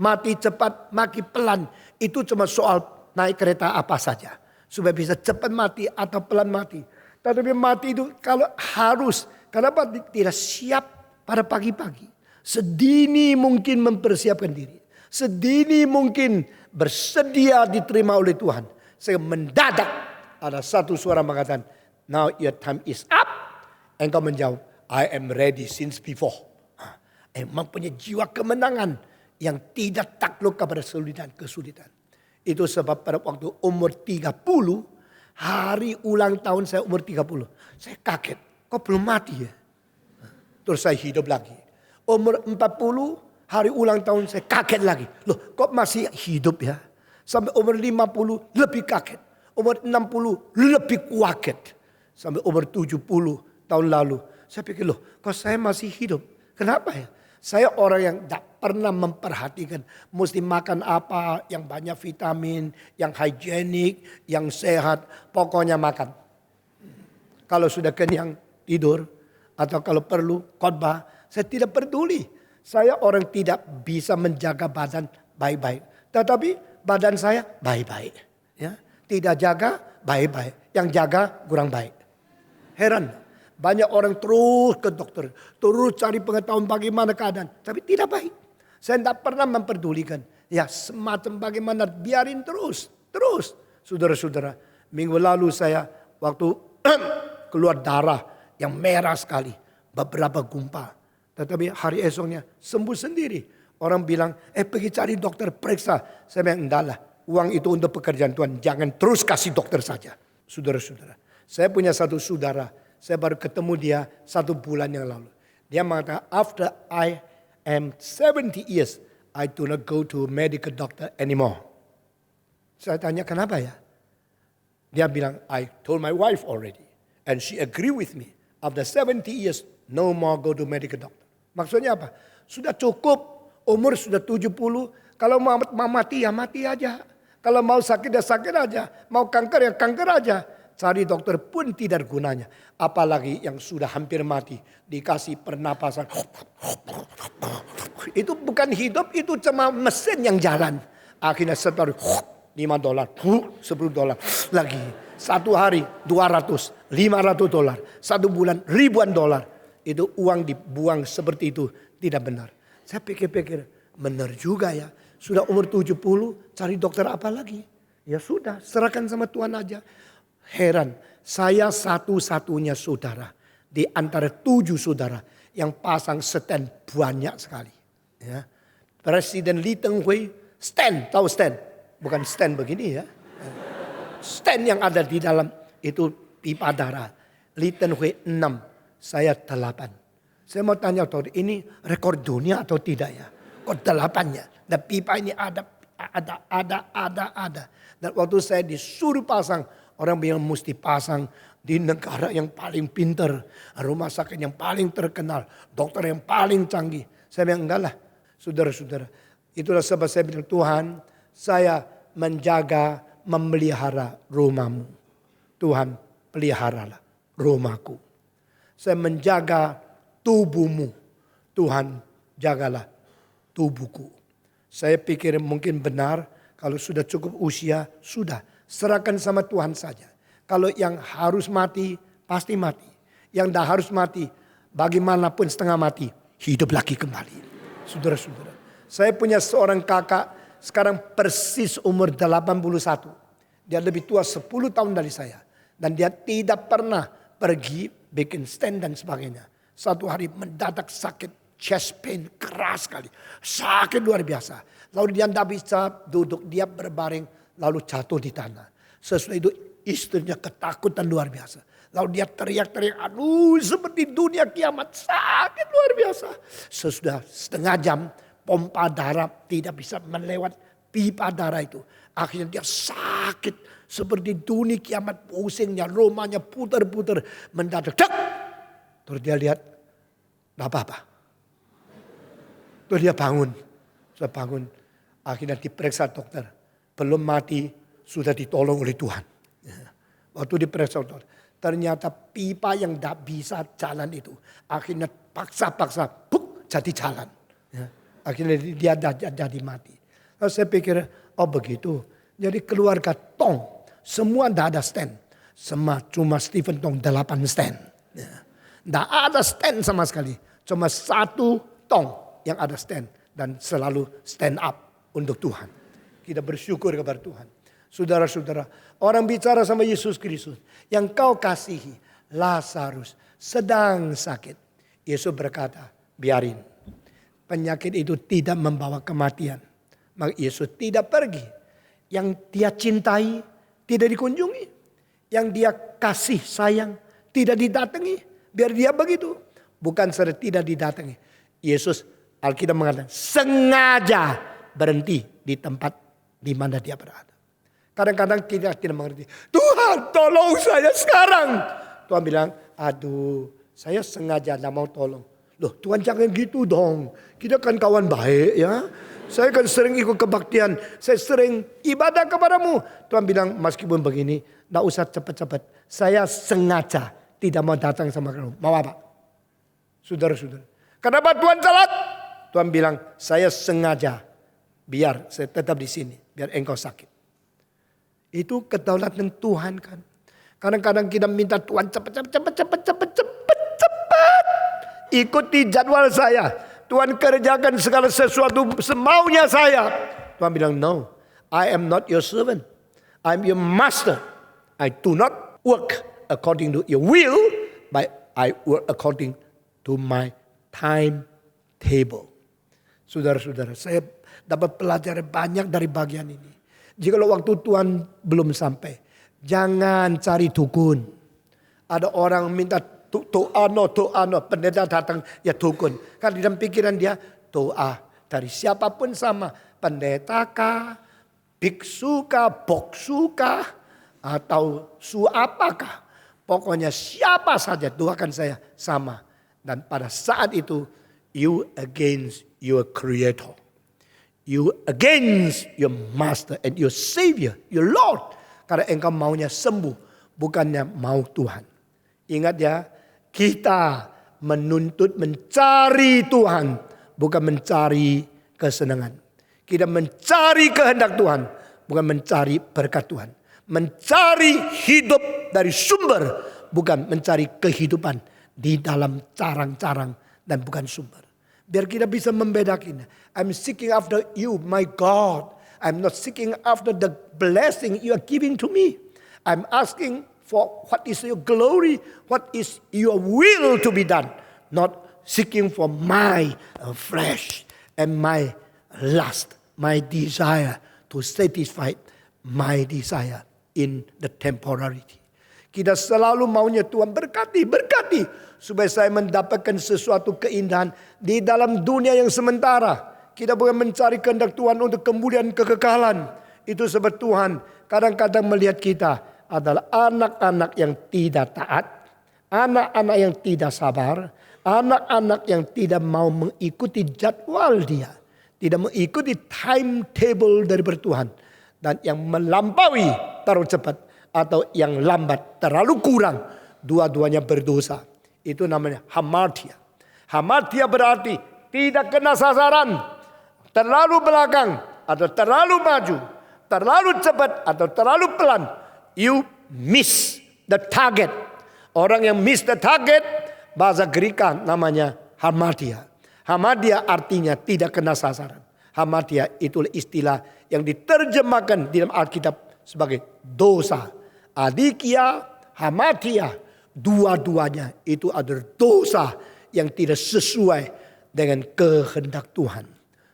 Mati cepat, mati pelan, itu cuma soal naik kereta apa saja. Supaya bisa cepat mati atau pelan mati. Tetapi mati itu kalau harus, kenapa tidak siap pada pagi-pagi. Sedini mungkin mempersiapkan diri. Sedini mungkin bersedia diterima oleh Tuhan. Saya mendadak ada satu suara mengatakan, now your time is up. Engkau menjawab, I am ready since before. Emang punya jiwa kemenangan yang tidak takluk kepada kesulitan. Itu sebab pada waktu umur 30, hari ulang tahun saya umur 30. Saya kaget, kok belum mati ya? Terus saya hidup lagi. Umur 40, hari ulang tahun saya kaget lagi. Loh, kok masih hidup ya? Sampai umur 50 lebih kaget. Umur 60 lebih kaget. Sampai umur 70 tahun lalu. Saya pikir, loh kok saya masih hidup? Kenapa ya? Saya orang yang tidak pernah memperhatikan mesti makan apa, yang banyak vitamin, yang higienik, yang sehat. Pokoknya makan. Kalau sudah kenyang tidur atau kalau perlu khotbah, saya tidak peduli. Saya orang tidak bisa menjaga badan baik-baik. Tetapi badan saya baik-baik. Ya, tidak jaga baik-baik. Yang jaga kurang baik. Heran. Banyak orang terus ke dokter. Terus cari pengetahuan bagaimana keadaan. Tapi tidak baik. Saya tidak pernah memperdulikan. Ya semacam bagaimana biarin terus. Terus. Saudara-saudara. Minggu lalu saya waktu keluar darah yang merah sekali. Beberapa gumpal. Tetapi hari esoknya sembuh sendiri. Orang bilang pergi cari dokter periksa. Saya bilang enggak lah. Uang itu untuk pekerjaan Tuhan. Jangan terus kasih dokter saja. Saudara-saudara. Saya punya satu saudara. Saya baru ketemu dia 1 bulan yang lalu. Dia mengatakan, after I am 70 years, I do not go to a medical doctor anymore. Saya tanya, kenapa ya? Dia bilang, I told my wife already. And she agree with me. After 70 years, no more go to medical doctor. Maksudnya apa? Sudah cukup, umur sudah 70. Kalau mau mati ya mati aja. Kalau mau sakit ya sakit aja. Mau kanker ya kanker aja. Cari dokter pun tidak gunanya. Apalagi yang sudah hampir mati. Dikasih pernapasan. Itu bukan hidup, itu cuma mesin yang jalan. Akhirnya setor $5, $10 lagi. 1 hari $200, $500. 1 bulan ribuan dolar. Itu uang dibuang seperti itu tidak benar. Saya pikir-pikir benar juga ya. Sudah umur 70 cari dokter apa lagi? Ya sudah serahkan sama Tuhan aja. Heran, saya satu-satunya saudara di antara 7 saudara yang pasang stand banyak sekali. Ya. Presiden Lee Teng-hui stand, tahu stand? Bukan stand begini ya. Stand yang ada di dalam itu pipa darah. Lee Teng-hui 6, saya 8. Saya mau tanya tahu ini rekor dunia atau tidak ya? Kok 8-nya? Dan pipa ini ada. Dan waktu saya disuruh pasang, orang bilang mesti pasang di negara yang paling pintar. Rumah sakit yang paling terkenal. Dokter yang paling canggih. Saya bilang enggak lah. Saudara-saudara. Itulah sebab saya bilang Tuhan. Saya menjaga, memelihara rumahmu. Tuhan peliharalah rumahku. Saya menjaga tubuhmu. Tuhan jagalah tubuhku. Saya pikir mungkin benar. Kalau sudah cukup usia, sudah. Serahkan sama Tuhan saja. Kalau yang harus mati, pasti mati. Yang tidak harus mati, bagaimanapun setengah mati, hidup lagi kembali. Saudara-saudara. Saya punya seorang kakak, sekarang persis umur 81. Dia lebih tua 10 tahun dari saya. Dan dia tidak pernah pergi bikin stand dan sebagainya. Satu hari mendadak sakit, chest pain keras sekali. Sakit luar biasa. Lalu dia tidak bisa duduk, dia berbaring. Lalu jatuh di tanah. Sesudah itu istrinya ketakutan luar biasa. Lalu dia teriak-teriak, aduh seperti dunia kiamat, sakit luar biasa. Sesudah setengah jam, pompa darah tidak bisa melewat pipa darah itu. Akhirnya dia sakit seperti dunia kiamat, pusingnya, rumahnya putar-putar, mendadak. Terus dia lihat, gak apa-apa. Tuh dia bangun. Sudah bangun. Akhirnya diperiksa dokter. Belum mati, sudah ditolong oleh Tuhan. Waktu diperiksa dokter. Ternyata pipa yang tidak bisa jalan itu. Akhirnya paksa-paksa. Jadi jalan. Akhirnya dia jadi mati. Lalu saya pikir, oh begitu. Jadi keluarga Tong. Semua tidak ada stand. Cuma Stephen Tong 8 stand. Tidak ada stand sama sekali. Cuma 1 Tong yang ada stand. Dan selalu stand up untuk Tuhan. Kita bersyukur kepada Tuhan. Saudara-saudara, orang bicara sama Yesus Kristus. Yang kau kasihi, Lazarus sedang sakit. Yesus berkata, biarin. Penyakit itu tidak membawa kematian. Maka Yesus tidak pergi. Yang dia cintai tidak dikunjungi. Yang dia kasih sayang tidak didatangi. Biar dia begitu. Bukan saja tidak didatangi. Yesus Alkitab mengatakan sengaja berhenti di tempat di mana dia berada. Kadang-kadang kita tidak mengerti. Tuhan tolong saya sekarang. Tuhan bilang, aduh saya sengaja tidak mau tolong. Loh Tuhan jangan gitu dong. Kita kan kawan baik ya. Saya kan sering ikut kebaktian. Saya sering ibadah kepadamu. Tuhan bilang meskipun begini. Tidak usah cepat-cepat. Saya sengaja tidak mau datang sama kamu. Mau apa? Saudara-saudara. Kenapa Tuhan telat? Tuhan bilang saya sengaja. Biar saya tetap di sini. Biar engkau sakit. Itu kedaulatan Tuhan kan. Kadang-kadang kita minta Tuhan cepat. Ikuti jadwal saya. Tuhan kerjakan segala sesuatu semaunya saya. Tuhan bilang no. I am not your servant. I am your master. I do not work according to your will. But I work according to my timetable. Saudara-saudara, saya dapat pelajaran banyak dari bagian ini. Jika waktu Tuhan belum sampai, jangan cari dukun. Ada orang minta doa, pendeta datang ya dukun. Kan di dalam pikiran dia doa dari siapapun sama, pendeta kah, biksu kah, boksu kah, atau su apakah. Pokoknya siapa saja doakan saya sama. Dan pada saat itu you against your creator. You against your master and your savior, your Lord. Karena engkau maunya sembuh, bukannya mau Tuhan. Ingat ya, kita menuntut mencari Tuhan, bukan mencari kesenangan. Kita mencari kehendak Tuhan, bukan mencari berkat Tuhan. Mencari hidup dari sumber, bukan mencari kehidupan di dalam carang-carang dan bukan sumber. Biar kita bisa membedakan. I'm seeking after you, my God. I'm not seeking after the blessing you are giving to me. I'm asking for what is your glory, what is your will to be done. Not seeking for my flesh and my lust, my desire to satisfy my desire in the temporality. Kita selalu maunya Tuhan berkati. Supaya saya mendapatkan sesuatu keindahan di dalam dunia yang sementara. Kita bukan mencari kehendak Tuhan untuk kemudian kekekalan. Itu sebab Tuhan kadang-kadang melihat kita adalah anak-anak yang tidak taat. Anak-anak yang tidak sabar. Anak-anak yang tidak mau mengikuti jadwal dia. Tidak mengikuti timetable dari Tuhan. Dan yang melampaui terlalu cepat. Atau yang lambat terlalu kurang. Dua-duanya berdosa. Itu namanya hamartia. Hamartia berarti tidak kena sasaran. Terlalu belakang atau terlalu maju. Terlalu cepat atau terlalu pelan. You miss the target. Orang yang miss the target, bahasa Greka namanya hamartia. Hamartia artinya tidak kena sasaran. Hamartia itu istilah yang diterjemahkan di dalam Alkitab sebagai dosa. Adikia, hamartia. Dua-duanya itu adalah dosa yang tidak sesuai dengan kehendak Tuhan.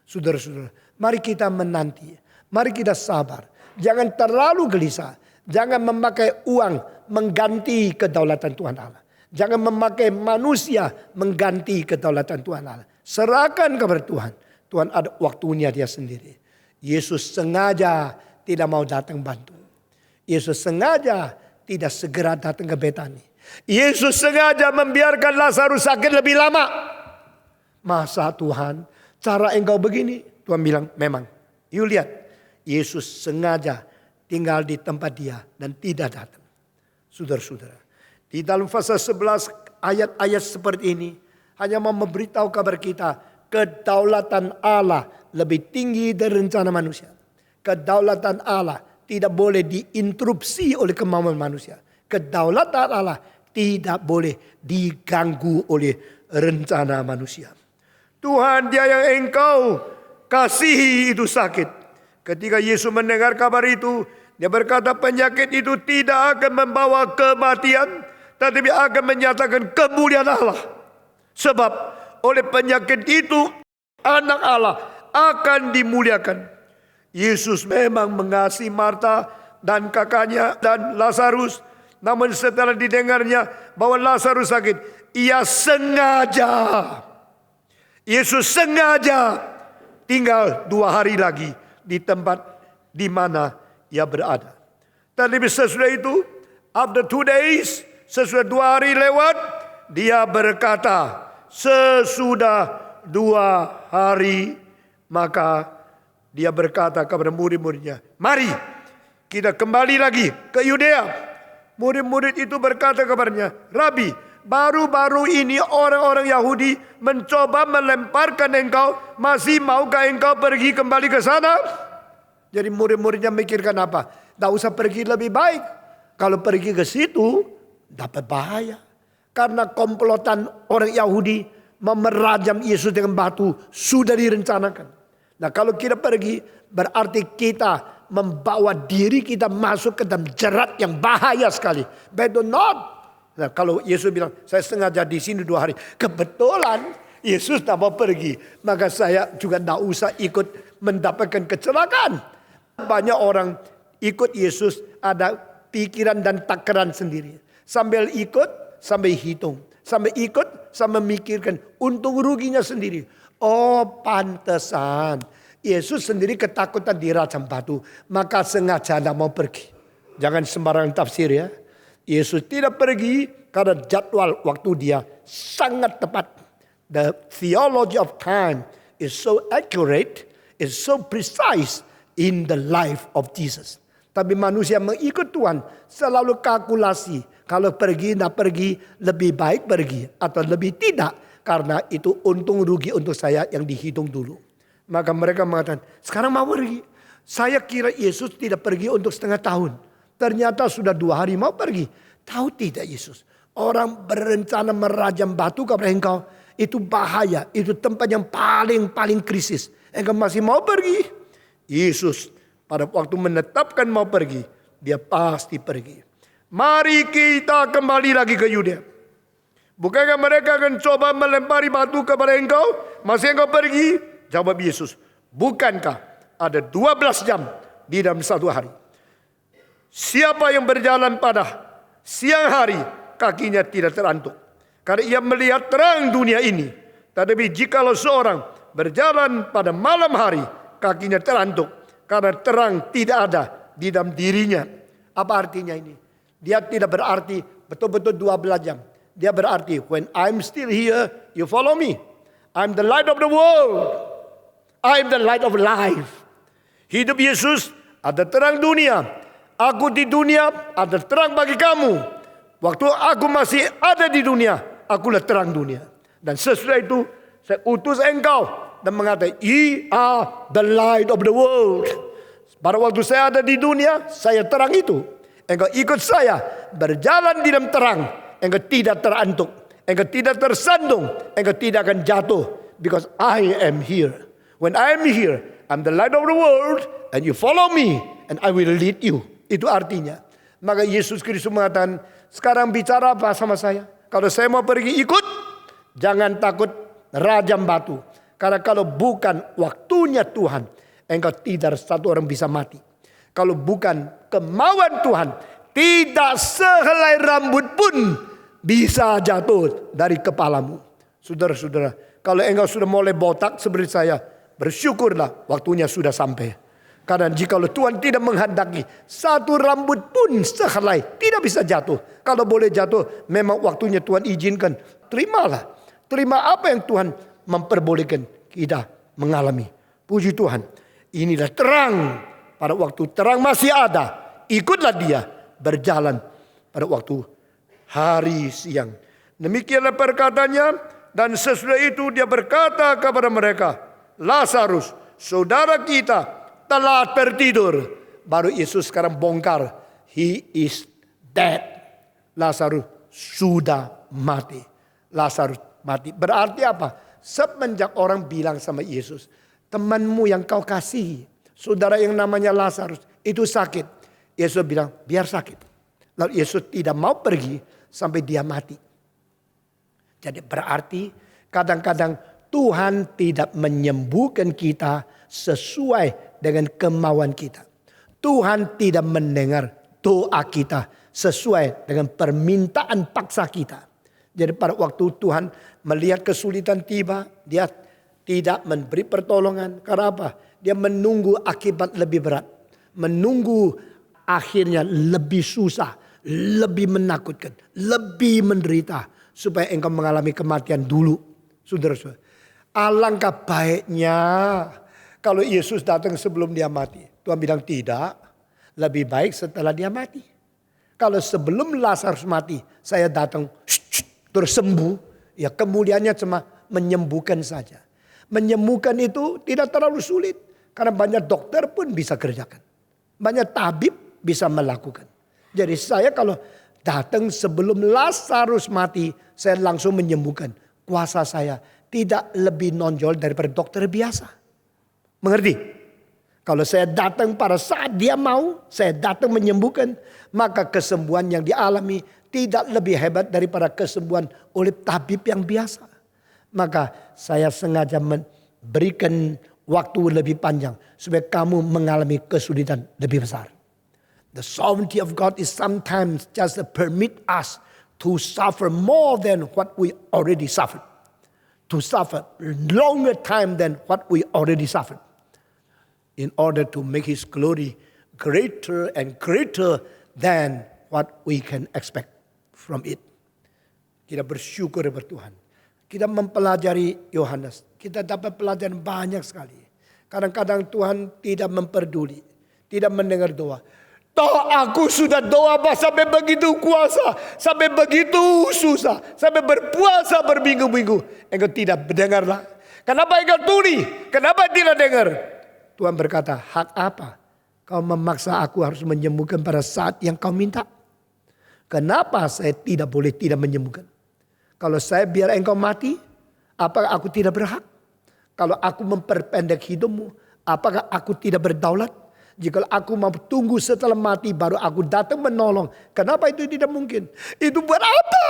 Saudara-saudara, mari kita menanti. Mari kita sabar. Jangan terlalu gelisah. Jangan memakai uang mengganti kedaulatan Tuhan Allah. Jangan memakai manusia mengganti kedaulatan Tuhan Allah. Serahkan kepada Tuhan. Tuhan ada waktunya dia sendiri. Yesus sengaja tidak mau datang bantu. Yesus sengaja tidak segera datang ke Betani. Yesus sengaja membiarkan Lazarus sakit lebih lama. Masa Tuhan cara engkau begini. Tuhan bilang, memang. You lihat, Yesus sengaja tinggal di tempat dia dan tidak datang. Saudara-saudara, di dalam pasal 11 ayat-ayat seperti ini hanya mau memberitahu kabar kita, kedaulatan Allah lebih tinggi dari rencana manusia. Kedaulatan Allah tidak boleh diinterupsi oleh kemauan manusia. Kedaulatan Allah tidak boleh diganggu oleh rencana manusia. Tuhan, dia yang engkau kasihi itu sakit. Ketika Yesus mendengar kabar itu, dia berkata penyakit itu tidak akan membawa kematian, tetapi akan menyatakan kemuliaan Allah. Sebab oleh penyakit itu anak Allah akan dimuliakan. Yesus memang mengasihi Marta dan kakaknya dan Lazarus. Namun setelah didengarnya bahwa Lazarus sakit, Yesus sengaja tinggal 2 hari lagi di tempat di mana ia berada. Tetapi sesudah itu, after 2 days, sesudah 2 hari lewat, dia berkata, sesudah 2 hari, maka dia berkata kepada murid-muridnya, mari kita kembali lagi ke Yudea. Murid-murid itu berkata kepadanya, Rabi, baru-baru ini orang-orang Yahudi mencoba melemparkan engkau, masih maukah engkau pergi kembali ke sana? Jadi murid-muridnya mikirkan apa? Tidak usah pergi lebih baik. Kalau pergi ke situ, dapat bahaya. Karena komplotan orang Yahudi memerajam Yesus dengan batu sudah direncanakan. Nah kalau kita pergi, berarti kita membawa diri kita masuk ke dalam jerat yang bahaya sekali. Better not. Nah kalau Yesus bilang, saya sengaja di sini 2 hari. Kebetulan Yesus tak mau pergi. Maka saya juga tidak usah ikut mendapatkan kecelakaan. Banyak orang ikut Yesus ada pikiran dan takaran sendiri. Sambil ikut, sambil hitung. Sambil ikut, sambil memikirkan untung ruginya sendiri. Oh pantesan. Yesus sendiri ketakutan dirajam batu. Maka sengaja tidak mau pergi. Jangan sembarangan tafsir ya. Yesus tidak pergi karena jadwal waktu dia sangat tepat. The theology of time is so accurate, is so precise in the life of Jesus. Tapi manusia mengikut Tuhan selalu kalkulasi. Kalau pergi, tidak pergi, lebih baik pergi atau lebih tidak. Karena itu untung rugi untuk saya yang dihitung dulu. Maka mereka mengatakan, sekarang mau pergi. Saya kira Yesus tidak pergi untuk 1/2 tahun. Ternyata sudah 2 hari mau pergi. Tahu tidak Yesus? Orang berencana merajam batu kepada engkau. Itu bahaya. Itu tempat yang paling krisis. Engkau masih mau pergi. Yesus pada waktu menetapkan mau pergi. Dia pasti pergi. Mari kita kembali lagi ke Yudea. Bukankah mereka akan coba melempari batu kepada engkau? Masih engkau pergi? Jawab Yesus, bukankah ada 12 jam di dalam 1 hari? Siapa yang berjalan pada siang hari, kakinya tidak terantuk. Karena ia melihat terang dunia ini. Tetapi jikalau seorang berjalan pada malam hari, kakinya terantuk. Karena terang tidak ada di dalam dirinya. Apa artinya ini? Dia tidak berarti betul-betul 12 jam. Dia berarti, when I'm still here, you follow me. I'm the light of the world. I'm the light of life. Hidup Yesus ada terang dunia. Aku di dunia ada terang bagi kamu. Waktu aku masih ada di dunia, akulah terang dunia. Dan sesudah itu saya utus engkau dan mengatakan, ye are the light of the world. Pada waktu saya ada di dunia, saya terang itu. Engkau ikut saya berjalan di dalam terang. Engkau tidak terantuk. Engkau tidak tersandung. Engkau tidak akan jatuh. Because I am here. When I am here, I'm the light of the world. And you follow me. And I will lead you. Itu artinya. Maka Yesus Kristus mengatakan, sekarang bicara apa sama saya? Kalau saya mau pergi ikut, jangan takut rajam batu. Karena kalau bukan waktunya Tuhan, engkau tidak satu orang bisa mati. Kalau bukan kemauan Tuhan, tidak sehelai rambut pun bisa jatuh dari kepalamu. Saudara-saudara, kalau engkau sudah mulai botak seperti saya, bersyukurlah waktunya sudah sampai. Karena jika Tuhan tidak menghendaki, satu rambut pun sehelai tidak bisa jatuh. Kalau boleh jatuh, memang waktunya Tuhan izinkan. Terimalah. Terima apa yang Tuhan memperbolehkan kita mengalami. Puji Tuhan. Inilah terang. Pada waktu terang masih ada. Ikutlah dia berjalan pada waktu hari siang. Demikianlah perkataannya. Dan sesudah itu dia berkata kepada mereka, Lazarus, saudara kita telah tertidur. Baru Yesus sekarang bongkar. He is dead. Lazarus sudah mati. Lazarus mati. Berarti apa? Semenjak orang bilang sama Yesus, temanmu yang kau kasihi, saudara yang namanya Lazarus, itu sakit. Yesus bilang, biar sakit. Lalu Yesus tidak mau pergi sampai dia mati. Jadi berarti kadang-kadang Tuhan tidak menyembuhkan kita sesuai dengan kemauan kita. Tuhan tidak mendengar doa kita sesuai dengan permintaan paksa kita. Jadi pada waktu Tuhan melihat kesulitan tiba, dia tidak memberi pertolongan. Karena apa? Dia menunggu akibat lebih berat. Menunggu akhirnya lebih susah, lebih menakutkan, lebih menderita. Supaya engkau mengalami kematian dulu. Saudara-saudara. Alangkah baiknya kalau Yesus datang sebelum dia mati. Tuhan bilang tidak. Lebih baik setelah dia mati. Kalau sebelum Lazarus mati, saya datang terus sembuh. Ya kemuliaannya cuma menyembuhkan saja. Menyembuhkan itu tidak terlalu sulit. Karena banyak dokter pun bisa kerjakan. Banyak tabib bisa melakukan. Jadi saya kalau datang sebelum Lazarus mati, saya langsung menyembuhkan. Kuasa saya tidak lebih nonjol daripada dokter biasa. Mengerti? Kalau saya datang pada saat dia mau, saya datang menyembuhkan, maka kesembuhan yang dialami tidak lebih hebat daripada kesembuhan oleh tabib yang biasa. Maka saya sengaja memberikan waktu lebih panjang supaya kamu mengalami kesulitan lebih besar. The sovereignty of God is sometimes just permit us to suffer more than what we already suffered. To suffer longer time than what we already suffered. In order to make His glory greater and greater than what we can expect from it. Kita bersyukur kepada Tuhan. Kita mempelajari Yohanes. Kita dapat pelajaran banyak sekali. Kadang-kadang Tuhan tidak memperduli. Tidak mendengar doa. Toh aku sudah doa sampai begitu kuasa. Sampai begitu susah. Sampai berpuasa berminggu-minggu. Engkau tidak mendengarlah. Kenapa engkau tuli? Kenapa tidak dengar? Tuhan berkata, hak apa? Kau memaksa aku harus menyembuhkan pada saat yang kau minta. Kenapa saya tidak boleh tidak menyembuhkan? Kalau saya biar engkau mati, apakah aku tidak berhak? Kalau aku memperpendek hidupmu, apakah aku tidak berdaulat? Jika aku mau tunggu setelah mati baru aku datang menolong. Kenapa itu tidak mungkin? Itu buat apa?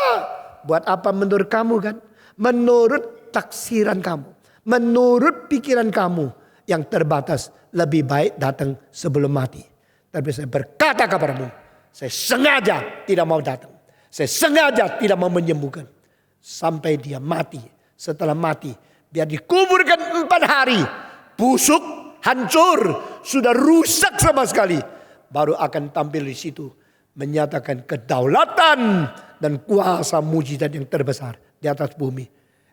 Buat apa menurut kamu kan? Menurut taksiran kamu. Menurut pikiran kamu yang terbatas. Lebih baik datang sebelum mati. Tapi saya berkata kepadamu. Saya sengaja tidak mau datang. Saya sengaja tidak mau menyembuhkan. Sampai dia mati. Setelah mati. Biar dikuburkan 4 hari. Busuk. Hancur, sudah rusak sama sekali. Baru akan tampil di situ. Menyatakan kedaulatan dan kuasa mujizat yang terbesar di atas bumi.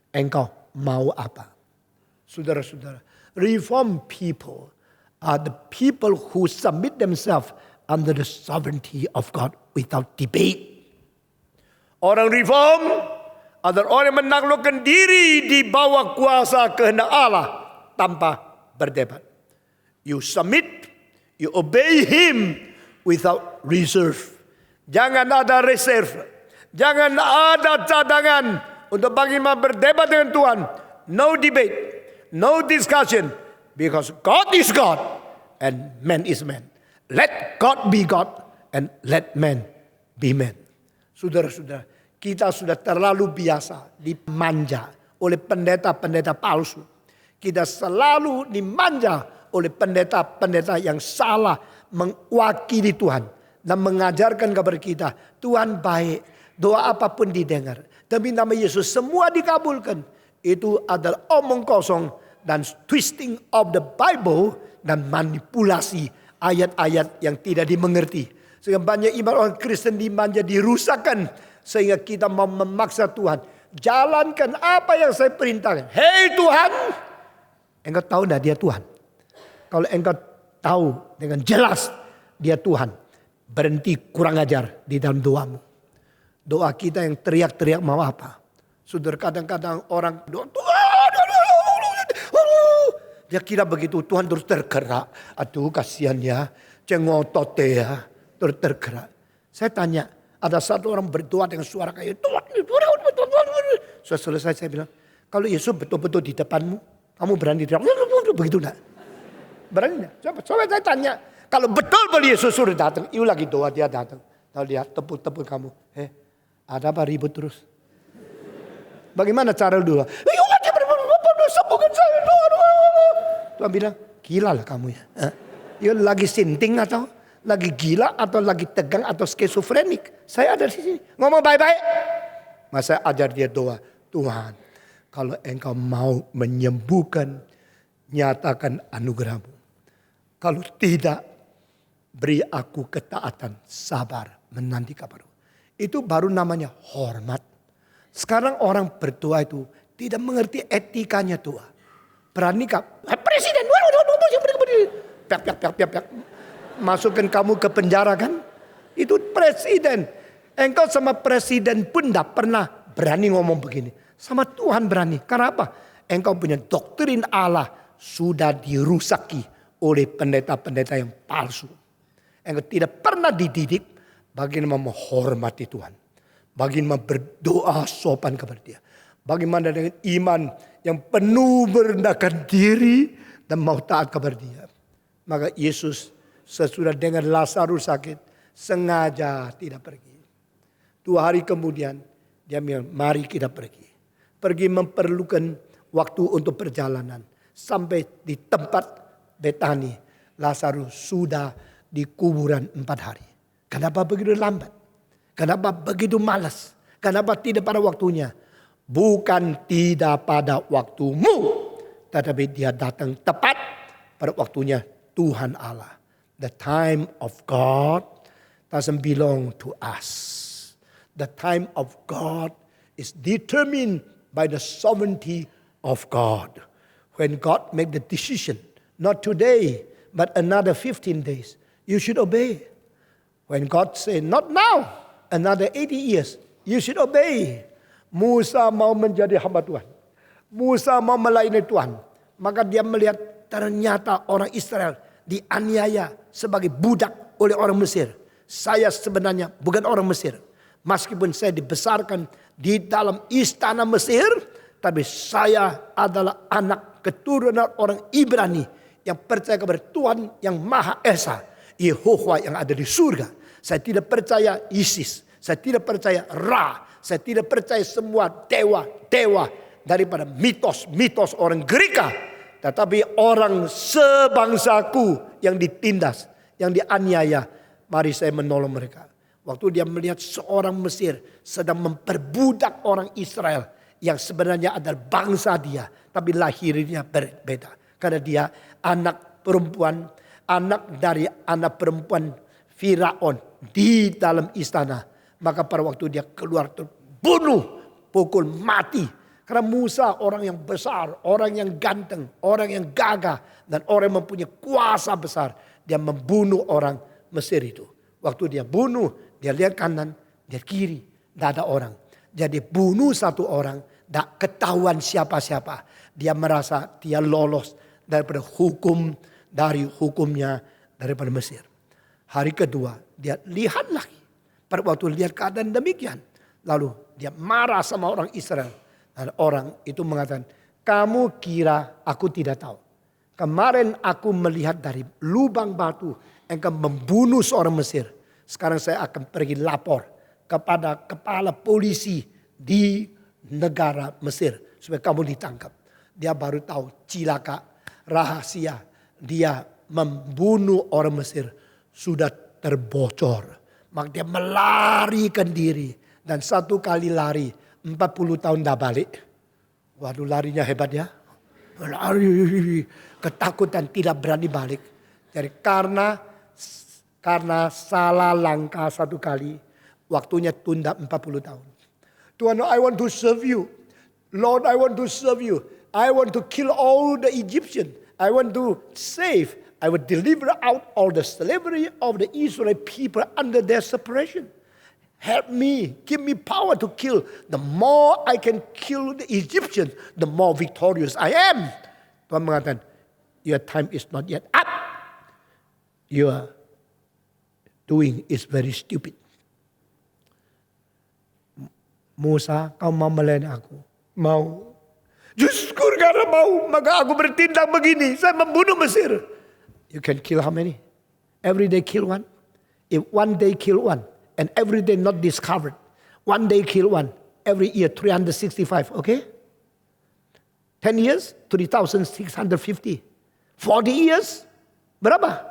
Engkau mau apa? Saudara-saudara, reform people are the people who submit themselves under the sovereignty of God without debate. Orang reform adalah orang yang menaklukkan diri di bawah kuasa kehendak Allah tanpa berdebat. You submit, you obey Him without reserve. Jangan ada reserve. Jangan ada cadangan untuk bagaimana berdebat dengan Tuhan. No debate, no discussion. Because God is God and man is man. Let God be God and let man be man. Saudara-saudara, kita sudah terlalu biasa dimanja oleh pendeta-pendeta palsu. Kita selalu dimanja oleh pendeta-pendeta yang salah mewakili Tuhan. Dan mengajarkan kepada kita, Tuhan baik, doa apapun didengar. Demi nama Yesus semua dikabulkan. Itu adalah omong kosong dan twisting of the Bible dan manipulasi ayat-ayat yang tidak dimengerti. Sehingga banyak iman orang Kristen dimanja, dirusakkan. Sehingga kita mau memaksa Tuhan. Jalankan apa yang saya perintahkan. Hei Tuhan, Engkau tahu enggak dia Tuhan? Kalau engkau tahu dengan jelas dia Tuhan, berhenti kurang ajar di dalam doamu. Doa kita yang teriak-teriak mau apa? Saudara, kadang-kadang orang doa, dia kira begitu Tuhan terus tergerak. Aduh kasihan ya, cengotot ya, terus tergerak. Saya tanya, ada satu orang berdoa dengan suara kayak Tuhan. Sudah selesai saya bilang, kalau Yesus betul-betul di depanmu, kamu berani teriak begitu enggak? Berani enggak? Coba saya tanya, kalau betul-betul Yesus suruh datang, iu lagi doa dia datang. Lalu dia tepuk-tepuk kamu, ada apa ribut terus? Bagaimana cara doa? Sembuhkan saya. Tuhan bilang, gila lah kamu ya. Dia lagi sinting atau lagi gila atau lagi tegang atau skizofrenik. Saya ada di sini. Ngomong baik-baik. Masa ajar dia doa. Tuhan, kalau engkau mau menyembuhkan, nyatakan anugerahmu. Kalau tidak, beri aku ketaatan, sabar, menanti kabarmu. Itu baru namanya hormat. Sekarang orang berdoa itu tidak mengerti etikanya doa. Beranikah? Presiden, piak. Masukkan kamu ke penjara kan? Itu presiden. Engkau sama presiden pun tidak pernah berani ngomong begini. Sama Tuhan berani. Karena apa? Engkau punya doktrin Allah sudah dirusaki oleh pendeta-pendeta yang palsu. Engkau tidak pernah dididik bagaimana menghormati Tuhan. Bagaimana berdoa sopan kepada dia. Bagaimana dengan iman yang penuh merendahkan diri dan mau taat kepada dia. Maka Yesus sesudah dengar Lazarus sakit sengaja tidak pergi. 2 hari kemudian dia bilang mari kita pergi. Pergi memerlukan waktu untuk perjalanan. Sampai di tempat Betani Lazarus sudah di kuburan 4 hari. Kenapa begitu lambat? Kenapa begitu malas? Kenapa tidak pada waktunya? Bukan tidak pada waktumu. Tetapi dia datang tepat pada waktunya Tuhan Allah. The time of God doesn't belong to us. The time of God is determined by the sovereignty of God. When God make the decision, not today, but another 15 days, you should obey. When God say, not now, another 80 years, you should obey. Musa mau menjadi hamba Tuhan. Musa mau melayani Tuhan. Maka dia melihat ternyata orang Israel dianiaya sebagai budak oleh orang Mesir. Saya sebenarnya bukan orang Mesir. Meskipun saya dibesarkan di dalam istana Mesir. Tapi saya adalah anak keturunan orang Ibrani. Yang percaya kepada Tuhan yang Maha Esa. Yehovah yang ada di surga. Saya tidak percaya Isis. Saya tidak percaya Ra. Saya tidak percaya semua dewa-dewa daripada mitos-mitos orang Greka. Tetapi orang sebangsaku yang ditindas, yang dianiaya. Mari saya menolong mereka. Waktu dia melihat seorang Mesir sedang memperbudak orang Israel. Yang sebenarnya adalah bangsa dia. Tapi lahirnya berbeda. Karena dia anak perempuan. Anak dari anak perempuan Firaun di dalam istana. Maka pada waktu dia keluar terbunuh, pukul mati. Karena Musa orang yang besar, orang yang ganteng, orang yang gagah. Dan orang yang mempunyai kuasa besar. Dia membunuh orang Mesir itu. Waktu dia bunuh, dia lihat kanan, dia kiri. Tidak ada orang. Jadi bunuh satu orang, tidak ketahuan siapa-siapa. Dia merasa dia lolos daripada hukum, dari hukumnya daripada Mesir. Hari kedua, dia lihat lagi. Pada waktu lihat keadaan demikian. Lalu dia marah sama orang Israel. Dan orang itu mengatakan, kamu kira aku tidak tahu. Kemarin aku melihat dari lubang batu. Engkau membunuh seorang Mesir. Sekarang saya akan pergi lapor kepada kepala polisi di negara Mesir. Supaya kamu ditangkap. Dia baru tahu cilaka, rahasia. Dia membunuh orang Mesir. Sudah terbocor. Maka dia melarikan diri. Dan satu kali lari. 40 tahun dah balik. Waduh larinya hebat ya. Lari. Ketakutan tidak berani balik. Jadi karena salah langkah satu kali. Waktunya tunda 40 tahun. Tuhan, I want to serve you. Lord, I want to serve you. I want to kill all the Egyptians. I want to save. I will deliver out all the slavery of the Israel people under their suppression. Help me, give me power to kill. The more I can kill the Egyptians, the more victorious I am. Tuhan mengatakan, your time is not yet up. Your doing is very stupid. Musa, kau mau melayani aku? Mau. Justru karena mau, maka aku bertindak begini. Saya membunuh Mesir. You can kill how many? Every day kill one. If one day kill one, and every day not discovered. One day kill one. Every year 365, okay? 10 years, 3,650. 40 years, berapa?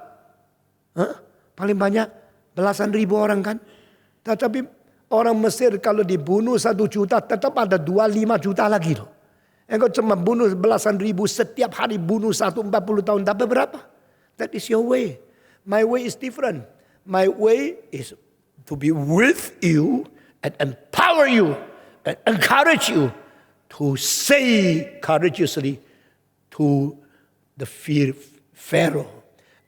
Paling banyak belasan ribu orang kan? Tetapi orang Mesir kalau dibunuh 1 juta, tetap ada 25 juta lagi loh. Engkau cuma bunuh belasan ribu, setiap hari bunuh 40 tahun, dapat berapa? That is your way. My way is different. My way is to be with you and empower you and encourage you to say courageously to the fear Pharaoh,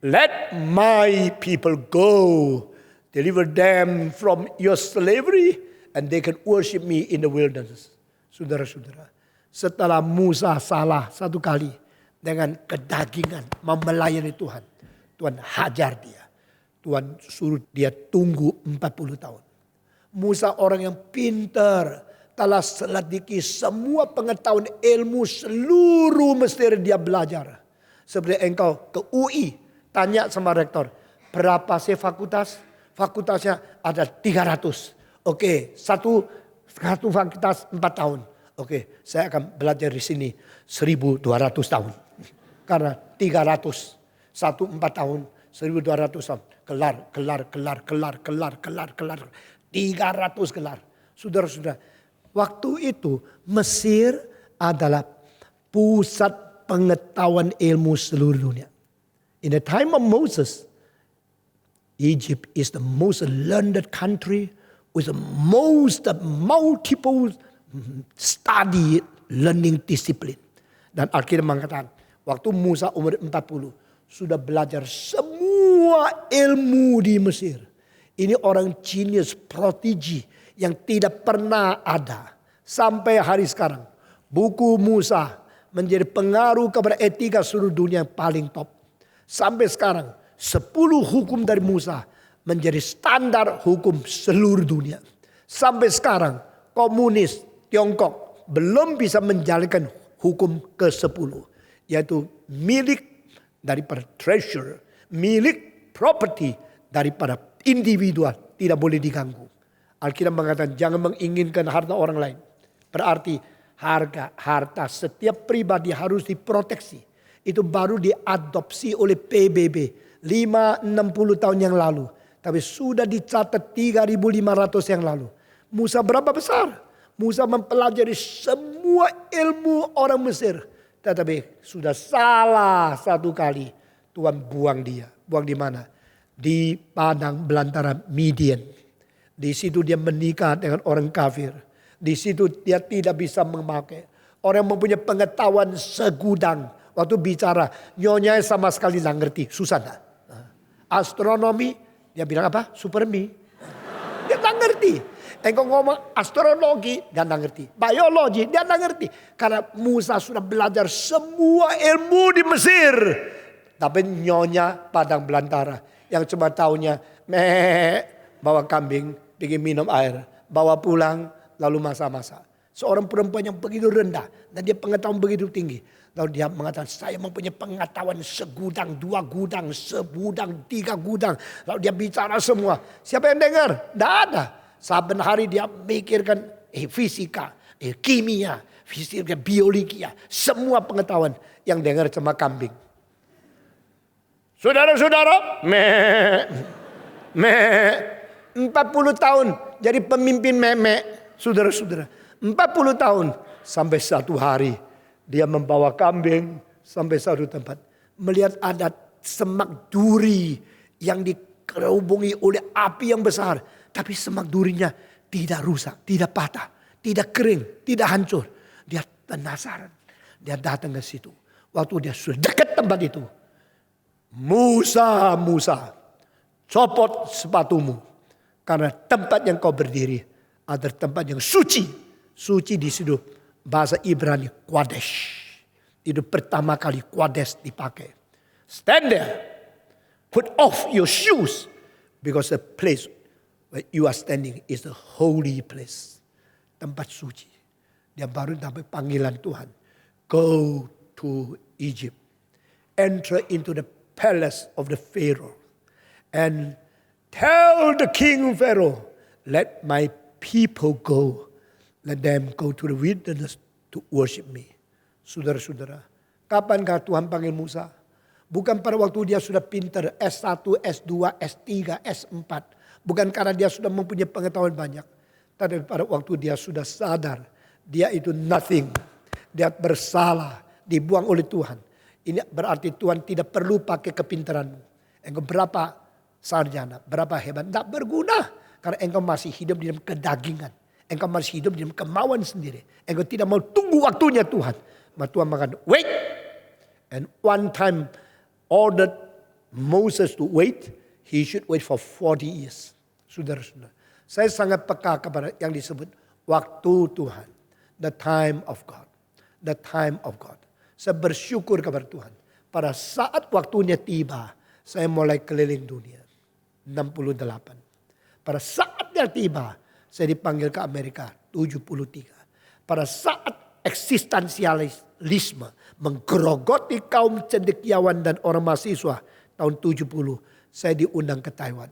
let my people go, deliver them from your slavery, and they can worship me in the wilderness. Saudara-saudara, setelah Musa salah satu kali dengan kedagingan mau melayani Tuhan, Tuhan hajar dia. Tuhan suruh dia tunggu 40 tahun. Musa orang yang pintar, telah selidiki semua pengetahuan ilmu seluruh Mesir dia belajar. Seperti engkau ke UI, tanya sama rektor, berapa sih fakultas? Fakultasnya ada 300. Oke, satu fakultas 4 tahun. Oke, saya akan belajar di sini 1.200 tahun. Karena 300, 4 tahun, 1.200 tahun. Kelar. 300 gelar. Saudara-saudara, waktu itu Mesir adalah pusat pengetahuan ilmu seluruh dunia. In the time of Moses, Egypt is the most learned country with the most multiple study learning discipline. Dan Alkitab mengatakan, waktu Musa umur 40, sudah belajar semua ilmu di Mesir. Ini orang genius, prodigy yang tidak pernah ada. Sampai hari sekarang, buku Musa menjadi pengaruh kepada etika seluruh dunia yang paling top. Sampai sekarang, 10 hukum dari Musa menjadi standar hukum seluruh dunia. Sampai sekarang, komunis Tiongkok belum bisa menjalankan hukum ke-10. Yaitu milik daripada treasure, milik property daripada individual, tidak boleh diganggu. Alkitab mengatakan jangan menginginkan harta orang lain. Berarti harta setiap pribadi harus diproteksi. Itu baru diadopsi oleh PBB 5-60 tahun yang lalu. Tapi sudah dicatat 3.500 yang lalu. Musa berapa besar? Musa mempelajari semua ilmu orang Mesir. Tetapi sudah salah satu kali. Tuhan buang dia. Buang di mana? Di padang belantara Midian. Di situ dia menikah dengan orang kafir. Di situ dia tidak bisa memakai. Orang yang mempunyai pengetahuan segudang. Waktu bicara, nyonya sama sekali tidak ngerti. Susah enggak? Astronomi, dia bilang apa? Super me. Dia tidak ngerti. Engkau ngomong astrologi, dia tidak ngerti. Biologi, dia tidak ngerti. Karena Musa sudah belajar semua ilmu di Mesir. Tapi nyonya padang belantara. Yang cuma taunya, bawa kambing, bikin minum air. Bawa pulang, lalu masak-masak. Seorang perempuan yang begitu rendah. Dan dia pengetahuan begitu tinggi. Lalu dia mengatakan, saya mempunyai pengetahuan segudang, 2 gudang, segudang, 3 gudang. Lalu dia bicara semua. Siapa yang dengar? Tidak ada. Saben hari dia mikirkan fisika, kimia, fisika, biologi. Semua pengetahuan yang dengar cuma kambing. Saudara-saudara, 40 tahun jadi pemimpin memek. Saudara-saudara, 40 tahun sampai satu hari dia membawa kambing sampai satu tempat. Melihat ada semak duri yang dikerubungi oleh api yang besar. Tapi semak durinya tidak rusak, tidak patah, tidak kering, tidak hancur. Dia penasaran. Dia datang ke situ. Waktu dia sudah dekat tempat itu. Musa, Musa, copot sepatumu. Karena tempat yang kau berdiri adalah tempat yang suci. Suci di situ bahasa Ibrani Qadesh. Itu pertama kali Qadesh dipakai. Stand there. Put off your shoes. Because the place where you are standing is the holy place. Tempat suci. Dia baru dapat panggilan Tuhan. Go to Egypt. Enter into the palace of the Pharaoh. And tell the king Pharaoh, let my people go. Let them go to the wilderness to worship me. Saudara-saudara, kapankah Tuhan panggil Musa? Bukan pada waktu dia sudah pintar S1, S2, S3, S4. Bukan karena dia sudah mempunyai pengetahuan banyak. Tapi pada waktu dia sudah sadar, dia itu nothing. Dia bersalah, dibuang oleh Tuhan. Ini berarti Tuhan tidak perlu pakai kepintaranmu. Engkau berapa sarjana, berapa hebat, tidak berguna. Karena engkau masih hidup di dalam kedagingan. Engkau masih hidup di dalam kemauan sendiri. Engkau tidak mau tunggu waktunya Tuhan. Maka Tuhan mengatakan, wait. And one time ordered Moses to wait. He should wait for 40 years. Saudara-saudara, saya sangat peka kepada yang disebut waktu Tuhan. The time of God. The time of God. Saya bersyukur kepada Tuhan. Pada saat waktunya tiba, saya mulai keliling dunia. 68. Pada saat dia tiba, saya dipanggil ke Amerika 73. Pada saat eksistensialisme menggerogoti kaum cendekiawan dan orang mahasiswa tahun 70, saya diundang ke Taiwan.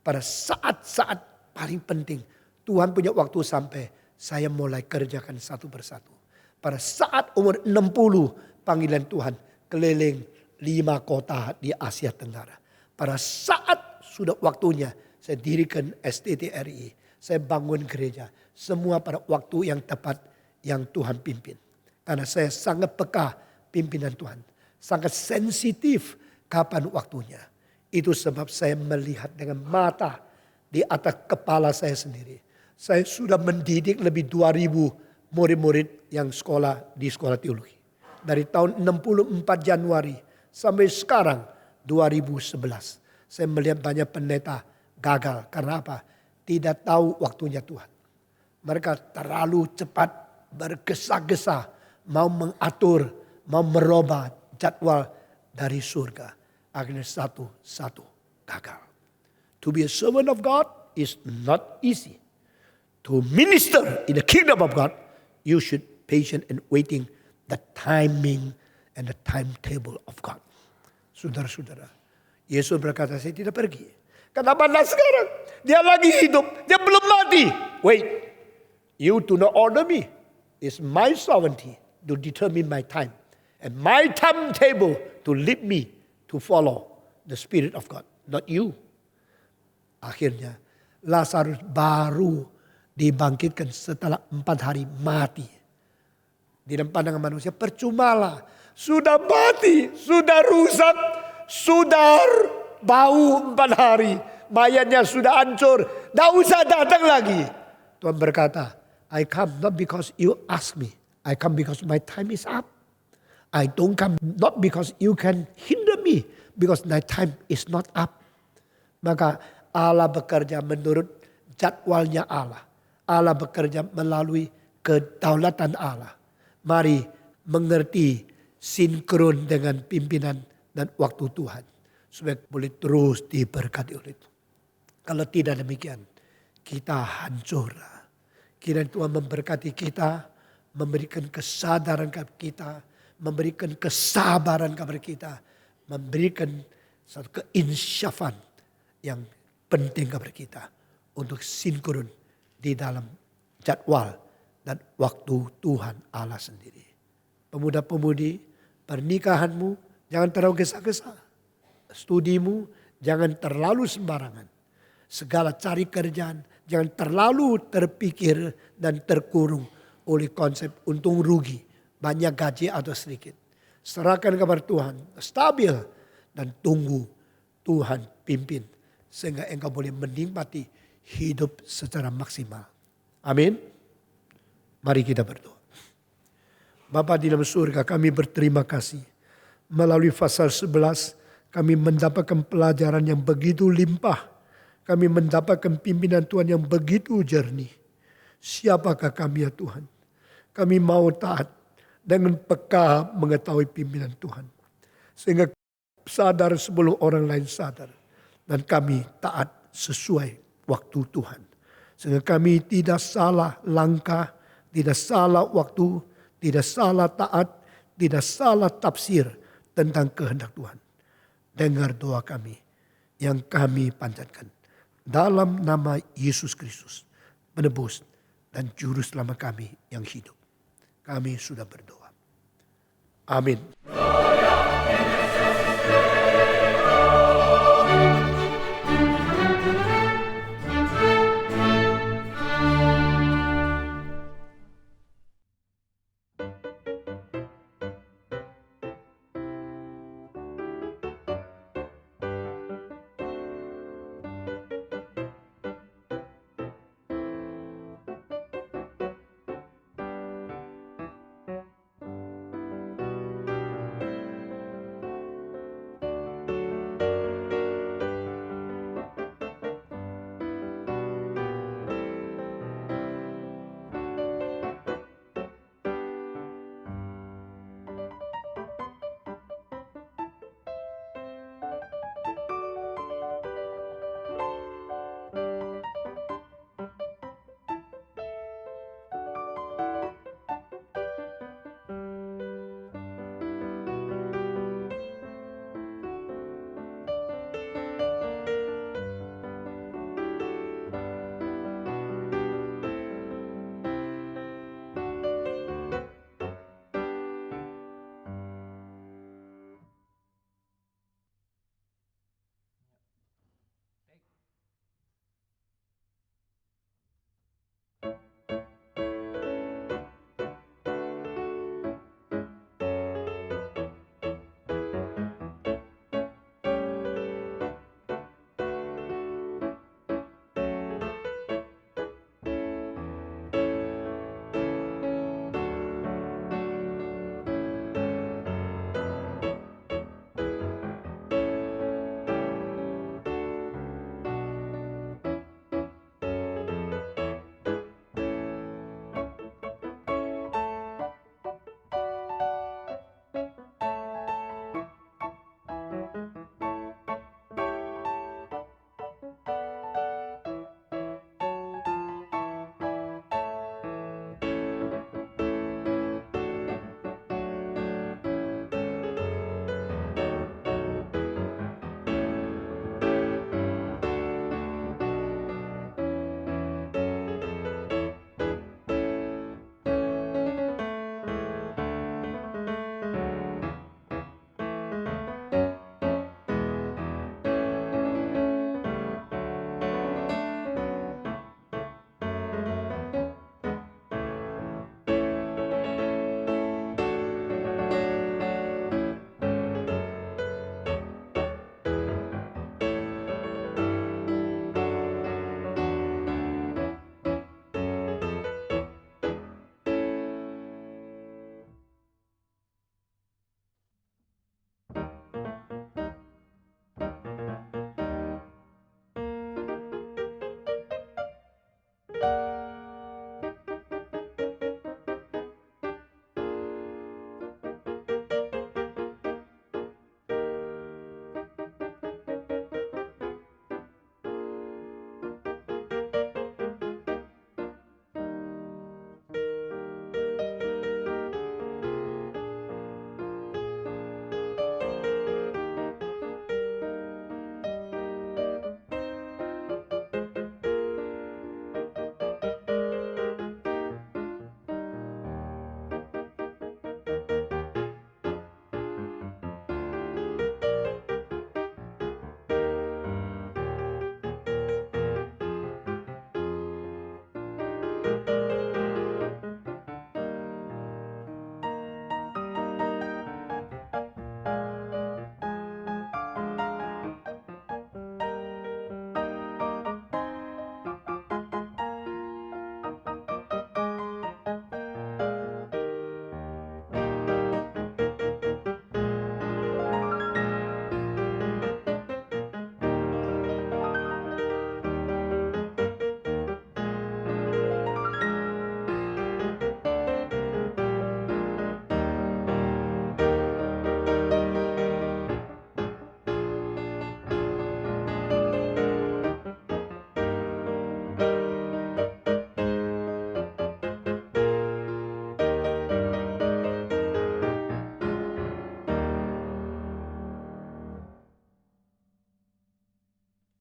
Pada saat-saat paling penting, Tuhan punya waktu sampai, saya mulai kerjakan satu persatu. Pada saat umur 60, panggilan Tuhan keliling 5 kota di Asia Tenggara. Pada saat sudah waktunya, saya dirikan STTRI. Saya bangun gereja. Semua pada waktu yang tepat yang Tuhan pimpin. Karena saya sangat peka pimpinan Tuhan. Sangat sensitif kapan waktunya. Itu sebab saya melihat dengan mata di atas kepala saya sendiri. Saya sudah mendidik lebih 2.000 murid-murid yang sekolah di sekolah teologi. Dari tahun 64 Januari sampai sekarang 2011. Saya melihat banyak pendeta gagal. Karena apa? Tidak tahu waktunya Tuhan. Mereka terlalu cepat bergesa-gesa. Mau mengatur, mau merubah jadwal dari surga. Akhirnya satu-satu gagal. To be a servant of God is not easy. To minister in the kingdom of God, you should patient and waiting the timing and the timetable of God. Saudara-saudara, Yesus berkata, saya tidak pergi. Kenapa sekarang? Dia lagi hidup, dia belum mati. Wait, you do not order me. It's my sovereignty to determine my time. And my timetable to lead me to follow the Spirit of God. Not you. Akhirnya, Lazarus baru dibangkitkan setelah 4 hari mati. Di dalam pandangan manusia, percumalah. Sudah mati, sudah rusak, sudah bau 4 hari. Mayatnya sudah hancur. Tidak usah datang lagi. Tuhan berkata, I come not because you ask me. I come because my time is up. I don't come not because you can hinder me. Because my time is not up. Maka Allah bekerja menurut jadwalnya Allah. Allah bekerja melalui kedaulatan Allah. Mari mengerti sinkron dengan pimpinan dan waktu Tuhan. Supaya boleh terus diberkati oleh itu. Kalau tidak demikian, kita hancur. Kiranya Tuhan memberkati kita, memberikan kesadaran kepada kita, memberikan kesabaran kepada kita, memberikan satu keinsyafan yang penting kepada kita untuk sinkron di dalam jadwal dan waktu Tuhan Allah sendiri. Pemuda-pemudi, pernikahanmu jangan terlalu gesa-gesa. Studimu jangan terlalu sembarangan. Segala cari kerjaan jangan terlalu terpikir dan terkurung oleh konsep untung rugi. Banyak gaji atau sedikit. Serahkan kepada Tuhan. Stabil. Dan tunggu Tuhan pimpin. Sehingga engkau boleh menikmati hidup secara maksimal. Amin. Mari kita berdoa. Bapa di dalam surga, kami berterima kasih. Melalui pasal 11, kami mendapatkan pelajaran yang begitu limpah. Kami mendapatkan pimpinan Tuhan yang begitu jernih. Siapakah kami ya Tuhan? Kami mau taat dengan peka mengetahui pimpinan Tuhan. Sehingga sadar sebelum orang lain sadar. Dan kami taat sesuai waktu Tuhan. Sehingga kami tidak salah langkah, tidak salah waktu, tidak salah taat, tidak salah tafsir tentang kehendak Tuhan. Dengar doa kami yang kami panjatkan. Dalam nama Yesus Kristus, penebus dan juru selamat kami yang hidup. Kami sudah berdoa. Amin.